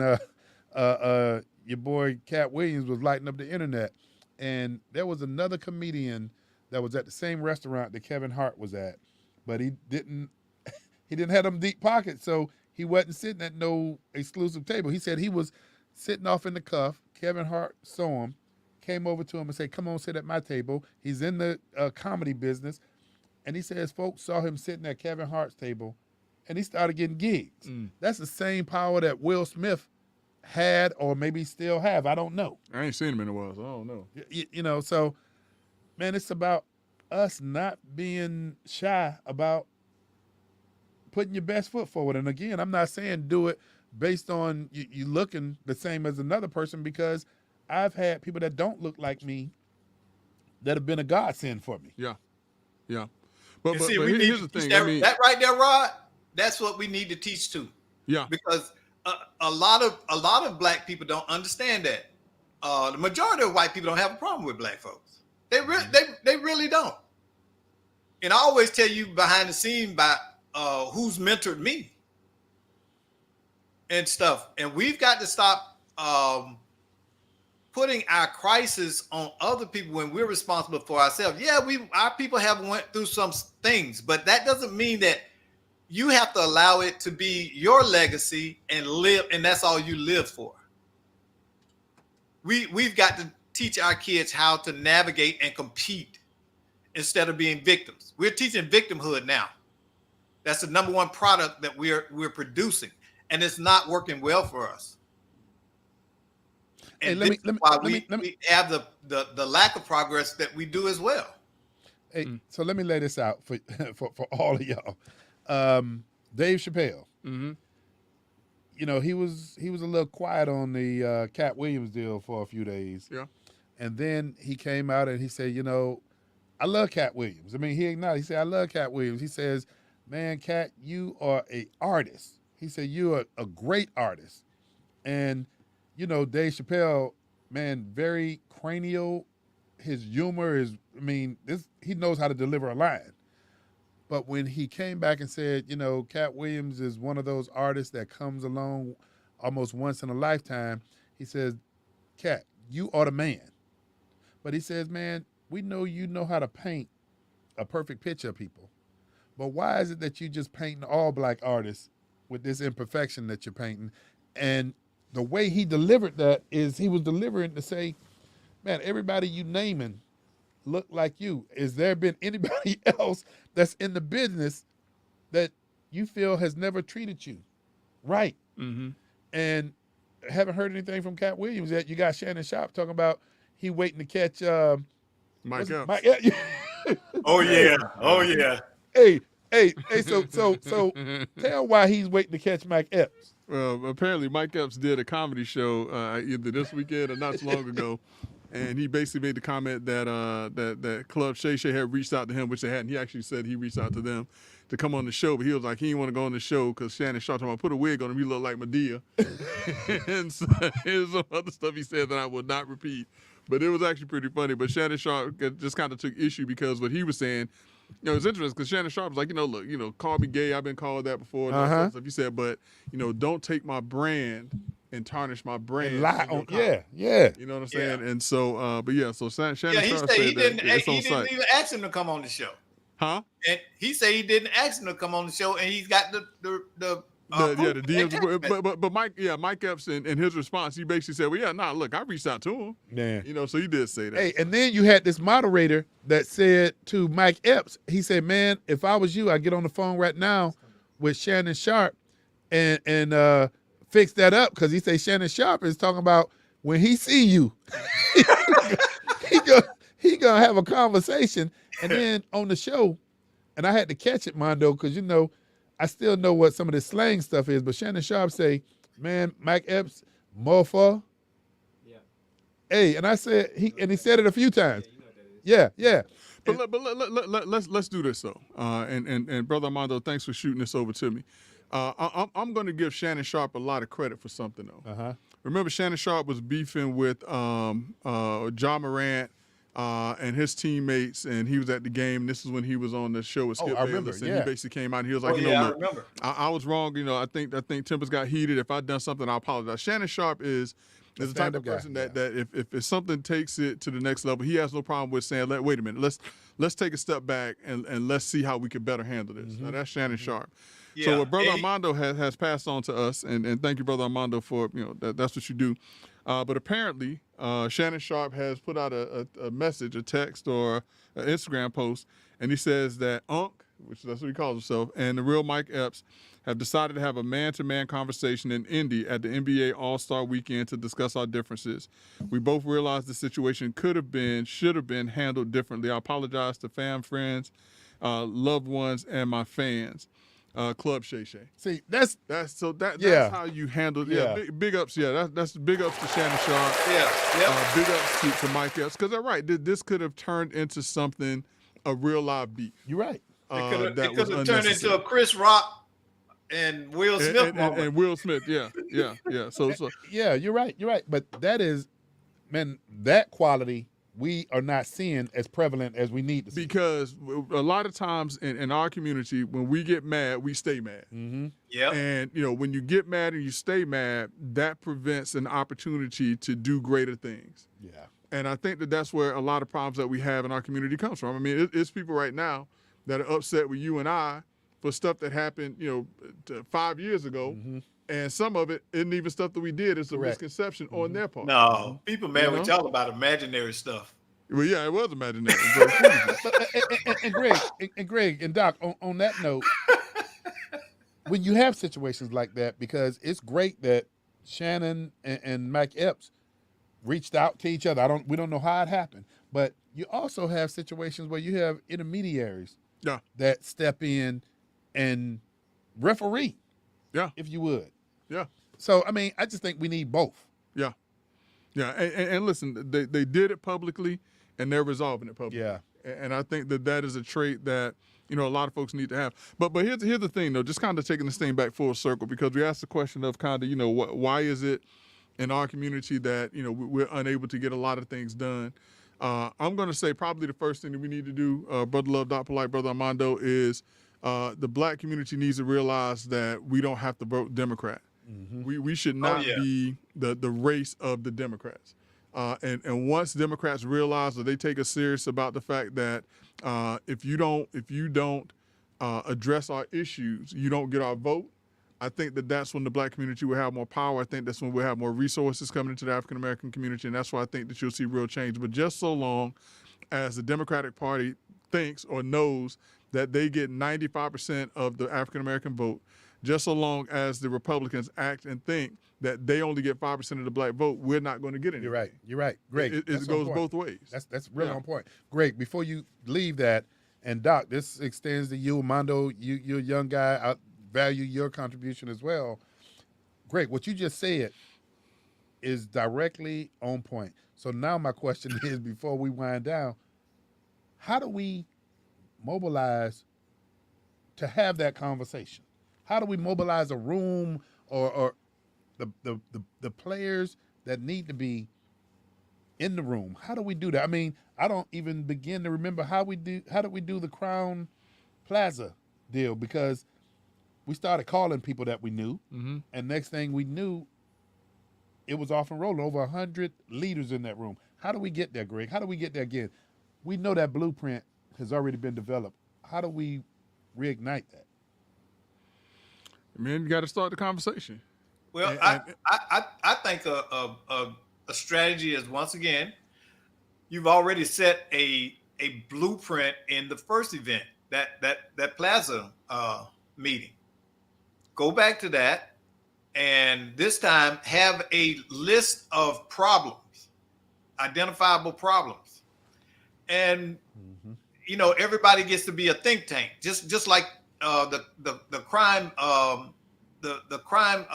your boy Cat Williams was lighting up the internet, and there was another comedian that was at the same restaurant that Kevin Hart was at, but he didn't have them deep pockets, so he wasn't sitting at no exclusive table. He said he was sitting off in the cuff. Kevin Hart saw him, came over to him and said, "Come on, sit at my table." He's in the comedy business. And he says folks saw him sitting at Kevin Hart's table, and he started getting gigs. That's the same power that Will Smith had, or maybe still have. I don't know. I ain't seen him in a while, so I don't know. So, man, it's about us not being shy about putting your best foot forward. And again, I'm not saying do it based on you looking the same as another person, because I've had people that don't look like me that have been a godsend for me. Yeah. But here's the thing. That right there, Rod, that's what we need to teach too. Yeah. Because a lot of black people don't understand that. The majority of white people don't have a problem with black folks. They really don't. And I always tell you behind the scene by who's mentored me and stuff. And we've got to stop putting our crisis on other people when we're responsible for ourselves. Yeah, our people have went through some things, but that doesn't mean that you have to allow it to be your legacy and live, and that's all you live for. We've got to teach our kids how to navigate and compete instead of being victims. We're teaching victimhood now. That's the number one product that we're producing, and it's not working well for us. And Hey, let me we have the lack of progress that we do as well. Hey, so let me lay this out for for all of y'all. Dave Chappelle. He was a little quiet on the Cat Williams deal for a few days. Yeah. And then he came out and he said, I love Cat Williams. I mean, he acknowledged. He said, I love Cat Williams. He says, man, Cat, you are a artist. He said, you're a great artist. And, Dave Chappelle, man, very cranial. His humor is, he knows how to deliver a line. But when he came back and said, Cat Williams is one of those artists that comes along almost once in a lifetime, he says, Cat, you are the man. But he says, man, we know you know how to paint a perfect picture of people. But why is it that you just painting all black artists with this imperfection that you're painting? And the way he delivered that is he was delivering to say, man, everybody you naming look like you. Is there been anybody else that's in the business that you feel has never treated you right? And haven't heard anything from Cat Williams yet. You got Shannon Sharpe talking about he waiting to catch Mike Epps. Oh yeah. Hey, so tell why he's waiting to catch Mike Epps. Well, apparently Mike Epps did a comedy show either this weekend or not so long ago, and he basically made the comment that that Club Shay Shay had reached out to him, which they hadn't. He actually said he reached out to them to come on the show, but he was like, he didn't want to go on the show because Shannon Sharpe told him, put a wig on him, he looked like Medea. And so here's some other stuff he said that I will not repeat. But it was actually pretty funny. But Shannon Sharp just kind of took issue because what he was saying, it's interesting because Shannon Sharp was like, look, call me gay. I've been called that before. And all that sort of stuff. He said, but, don't take my brand and tarnish my brand. And lie on, yeah. You know what I'm saying? And so, so Shannon Yeah, he Sharp said said he didn't. that it's on He didn't site. even ask him to come on the show. Huh? And he said he didn't ask him to come on the show, and he's got the The DMs, but Mike Epps in his response, he basically said, look, I reached out to him. Man. So he did say that. Hey, and then you had this moderator that said to Mike Epps, he said, man, if I was you, I'd get on the phone right now with Shannon Sharp and fix that up, because he said Shannon Sharp is talking about when he see you, he gonna have a conversation. And then on the show, and I had to catch it, Mondo, because I still know what some of the slang stuff is, but Shannon Sharp say, man, Mike Epps, motherfucker. Yeah. Hey, and I said, he said it a few times. Yeah. But let's do this though. And Brother Armando, thanks for shooting this over to me. I'm going to give Shannon Sharp a lot of credit for something though. Uh-huh. Remember, Shannon Sharp was beefing with John Morant and his teammates, and he was at the game. This is when he was on the show with Skip I remember, Bayless, and yeah. he basically came out and he was like, I look, remember. I was wrong. I think tempers got heated. If I'd done something, I apologize. Shannon Sharp is the type stand-up of guy, person that if something takes it to the next level, he has no problem with saying, wait a minute, let's take a step back and let's see how we can better handle this. Now that's Shannon Sharp. Yeah. So what Brother And Armando has passed on to us, and thank you, Brother Armando, for that's what you do. But apparently, Shannon Sharp has put out a message, a text, or an Instagram post, and he says that Unc, which that's what he calls himself, and the real Mike Epps have decided to have a man-to-man conversation in Indy at the NBA All-Star Weekend to discuss our differences. We both realize the situation should have been handled differently. I apologize to friends, loved ones, and my fans. Club Shay Shay. See, that's That's Yeah. how you handle it. Yeah. Big ups. Yeah, that's big ups to Shannon Sharp. yeah. Big ups to Mike Epps, because they're right. This could have turned into something, a real live beef. you're right. It that could was have turned into unnecessary. a Chris Rock and Will Smith moment. And Will Smith. Yeah. So Yeah, you're right. But that is, man, that quality we are not seeing as prevalent as we need to see. because a lot of times in our community, when we get mad, we stay mad. Yep. And when you get mad and you stay mad, that prevents an opportunity to do greater things. Yeah. And I think that's where a lot of problems that we have in our community comes from. I mean, it's people right now that are upset with you and I for stuff that happened, 5 years ago. And some of it isn't even stuff that we did. It's a Correct. misconception on their part. No, people mad You with know? y'all about imaginary stuff. Well, yeah, it was imaginary. But- and Greg and Doc, on that note, when you have situations like that, because it's great that Shannon and Mike Epps reached out to each other. We don't know how it happened, but you also have situations where you have intermediaries yeah. that step in and referee, Yeah. if you would. Yeah. So, I mean, I just think we need both. Yeah. Yeah. And listen, they did it publicly and they're resolving it publicly. Yeah. And I think that is a trait that, a lot of folks need to have. But here's the thing, though, just kind of taking this thing back full circle, because we asked the question of kind of, why is it in our community that, we're unable to get a lot of things done. I'm going to say probably the first thing that we need to do, Brother Love, Dr. Polite, Brother Armando, is the black community needs to realize that we don't have to vote Democrat. We should not be the race of the Democrats. And once Democrats realize, or they take us serious about the fact that if you don't address our issues, you don't get our vote, I think that's when the black community will have more power. I think that's when we'll have more resources coming into the African American community, and that's why I think that you'll see real change. But just so long as the Democratic Party thinks or knows that they get 95% of the African American vote, just so long as the Republicans act and think that they only get 5% of the black vote, we're not going to get any. You're right. Greg, It that's on goes point. both ways. That's really Yeah. on point. Greg, before you leave that, and Doc, this extends to you, Mondo. You're a young guy. I value your contribution as well. Greg, what you just said is directly on point. So now my question is, before we wind down, how do we mobilize to have that conversation? How do we mobilize a room or the players that need to be in the room. How do we do that? I mean, I don't even begin to remember how did we do the Crown Plaza deal, because we started calling people that we knew, and next thing we knew, it was off and rolling. Over 100 leaders in that room. How do we get there, Greg? How do we get there again? We know that blueprint has already been developed. How do we reignite that? Man, you got to start the conversation. Well, I think a strategy is, once again, you've already set a blueprint in the first event, that Plaza meeting. Go back to that, and this time have a list of problems, identifiable problems, and everybody gets to be a think tank, just like the crime the crime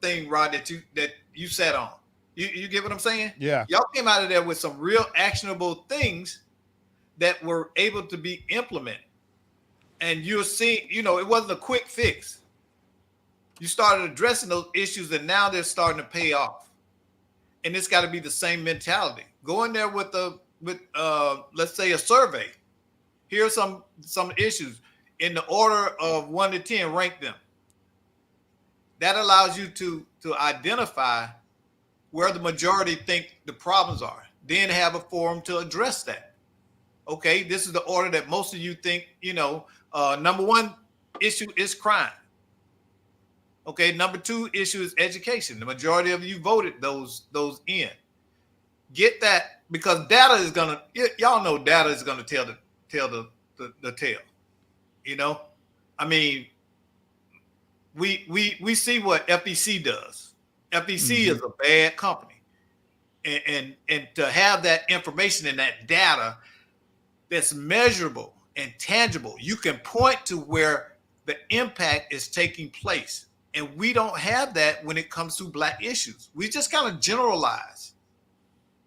thing, Rod, that you sat on. You get what I'm saying? Yeah. Y'all came out of there with some real actionable things that were able to be implemented. And you're seeing, it wasn't a quick fix. You started addressing those issues, and now they're starting to pay off. And it's got to be the same mentality. Go in there with let's say a survey. Here are some issues. In the order of 1 to 10, rank them. That allows you to identify where the majority think the problems are. Then have a forum to address that. Okay, this is the order that most of you think, number one issue is crime. Okay, number 2 issue is education. The majority of you voted those in. Get that, because data is gonna, y'all know data is gonna tell the tale. I mean, we see what FEC does. FEC is a bad company, and to have that information and that data that's measurable and tangible, you can point to where the impact is taking place. And we don't have that when it comes to Black issues. We just kind of generalize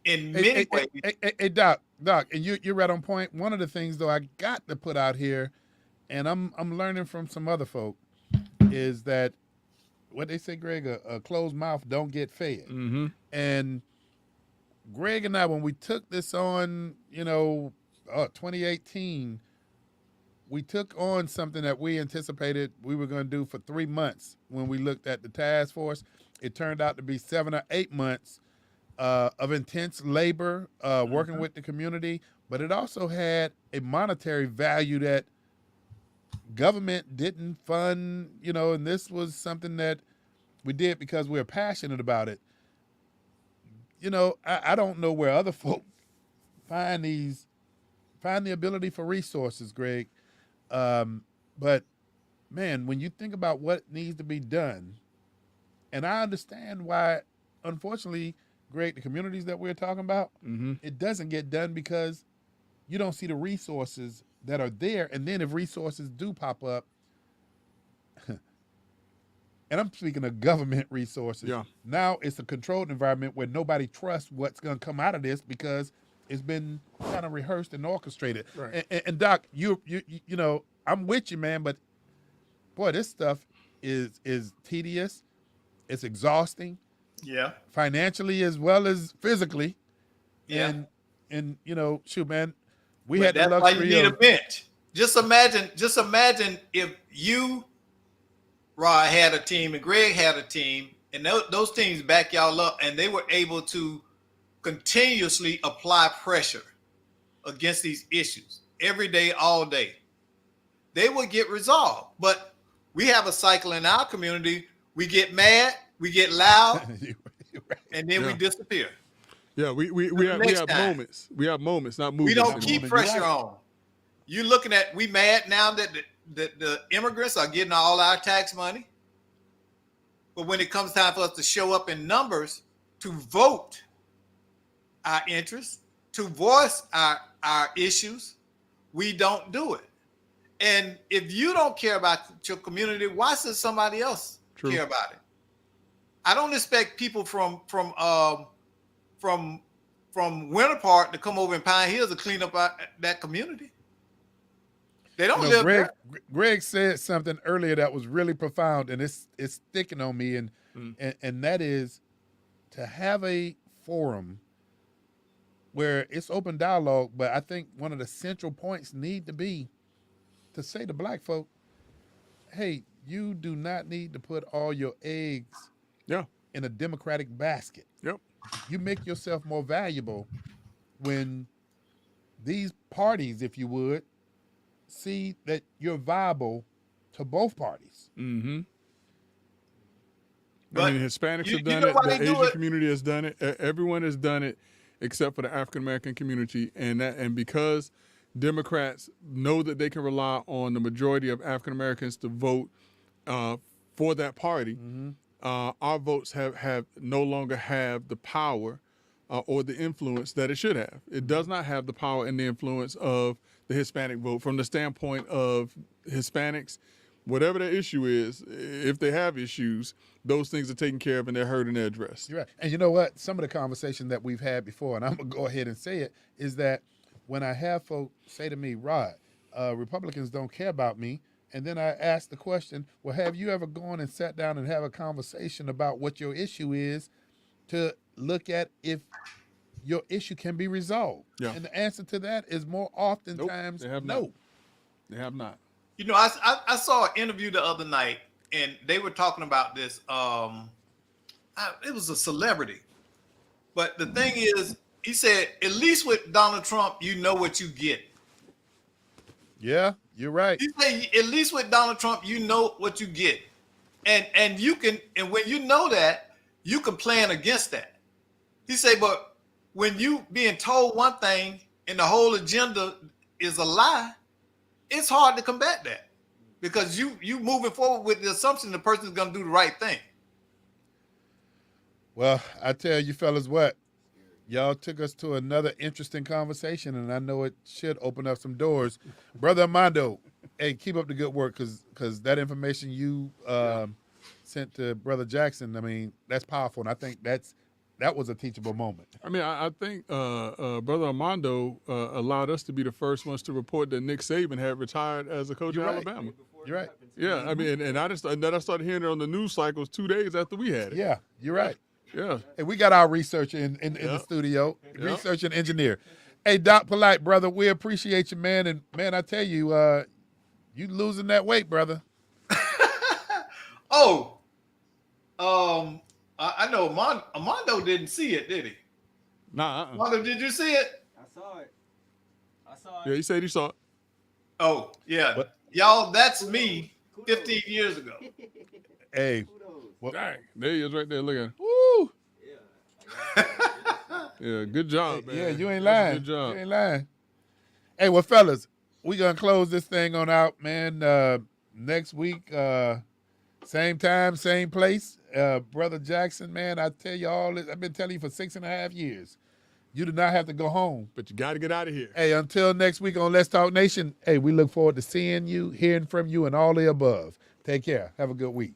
in many ways. Hey, Doc, and you're right on point. One of the things, though, I got to put out here, and I'm learning from some other folk, is that what they say, Greg, a closed mouth don't get fed. And Greg and I, when we took this on, 2018, we took on something that we anticipated we were going to do for 3 months. When we looked at the task force, it turned out to be 7 or 8 months of intense labor, working with the community, but it also had a monetary value that government didn't fund, and this was something that we did because we were passionate about it. I don't know where other folk find the ability for resources, Greg. But man, when you think about what needs to be done, and I understand why, unfortunately, Greg, the communities that we're talking about, it doesn't get done because you don't see the resources that are there. And then if resources do pop up, and I'm speaking of government resources, now it's a controlled environment where nobody trusts what's going to come out of this because it's been kind of rehearsed and orchestrated. Right. And Doc, you I'm with you, man, but boy, this stuff is tedious. It's exhausting. Yeah. Financially as well as physically. Yeah. And shoot, man, we But had the that's why you luxury need a of bench. Just imagine if you, Rod, had a team and Greg had a team, and those teams back y'all up, and they were able to continuously apply pressure against these issues every day, all day. They will get resolved. But we have a cycle in our community. We get mad, we get loud, and then we disappear. Yeah, we have time. moments. We have moments, not movements. We don't anymore. keep pressure on. You looking at, we mad now that the immigrants are getting all our tax money. But when it comes time for us to show up in numbers to vote our interests, to voice our issues, we don't do it. And if you don't care about your community, why should somebody else care about it? I don't expect people from Winter Park to come over in Pine Hills to clean up that community. They don't live there. Greg said something earlier that was really profound, and it's sticking on me, and that is to have a forum where it's open dialogue, but I think one of the central points need to be to say to black folk, hey, you do not need to put all your eggs Yeah. in a Democratic basket. Yep. You make yourself more valuable when these parties, if you would, see that you're viable to both parties. Mm-hmm. But I mean, Hispanics have done know it. why The they do Asian it? community has done it. Everyone has done it except for the African American community. And because Democrats know that they can rely on the majority of African Americans to vote for that party, our votes have no longer have the power or the influence that it should have. It does not have the power and the influence of the Hispanic vote. From the standpoint of Hispanics, whatever their issue is, if they have issues, those things are taken care of and they're heard and they're addressed. You're right. And you know what? Some of the conversation that we've had before, and I'm going to go ahead and say it, is that when I have folks say to me, Rod, Republicans don't care about me, and then I ask the question, well, have you ever gone and sat down and have a conversation about what your issue is to look at if your issue can be resolved? Yeah. And the answer to that is more oftentimes they have no. not. They have not. You know, I saw an interview the other night, and they were talking about this. It was a celebrity, but the thing is, he said, at least with Donald Trump, you know what you get. Yeah, you're right. He said, at least with Donald Trump, you know what you get, and you can, and when you know that, you can plan against that. He said, but when you being told one thing and the whole agenda is a lie, it's hard to combat that because you moving forward with the assumption the person is going to do the right thing. Well, I tell you fellas what, y'all took us to another interesting conversation, and I know it should open up some doors. Brother Armando, hey, keep up the good work because that information you sent to Brother Jackson, I mean, that's powerful, and I think that was a teachable moment. I mean, I think Brother Armando allowed us to be the first ones to report that Nick Saban had retired as a coach You're at right. Alabama. You're right. Yeah, I mean, and I started hearing it on the news cycles 2 days after we had it. Yeah, you're right. Yeah. Hey, we got our researcher in the studio, research and engineer. Hey, Doc Polite, brother, we appreciate you, man. And, man, I tell you, you losing that weight, brother. I know Armando didn't see it, did he? Nah. Armando, did you see it? I saw it. Yeah, he said he saw it. Oh, yeah. Y'all, that's me 15 years ago. Hey, Kudos. Dang, there he is right there. Look at him. woo. Yeah, good job, man. Yeah, you ain't That's a lying. Good job. You ain't lying. Hey, well, fellas, we gonna close this thing on out, man. Next week, same time, same place. Brother Jackson, man, I tell you all this. I've been telling you for 6.5 years. You do not have to go home. But you got to get out of here. Hey, until next week on Let's Talk Nation, hey, we look forward to seeing you, hearing from you, and all the above. Take care. Have a good week.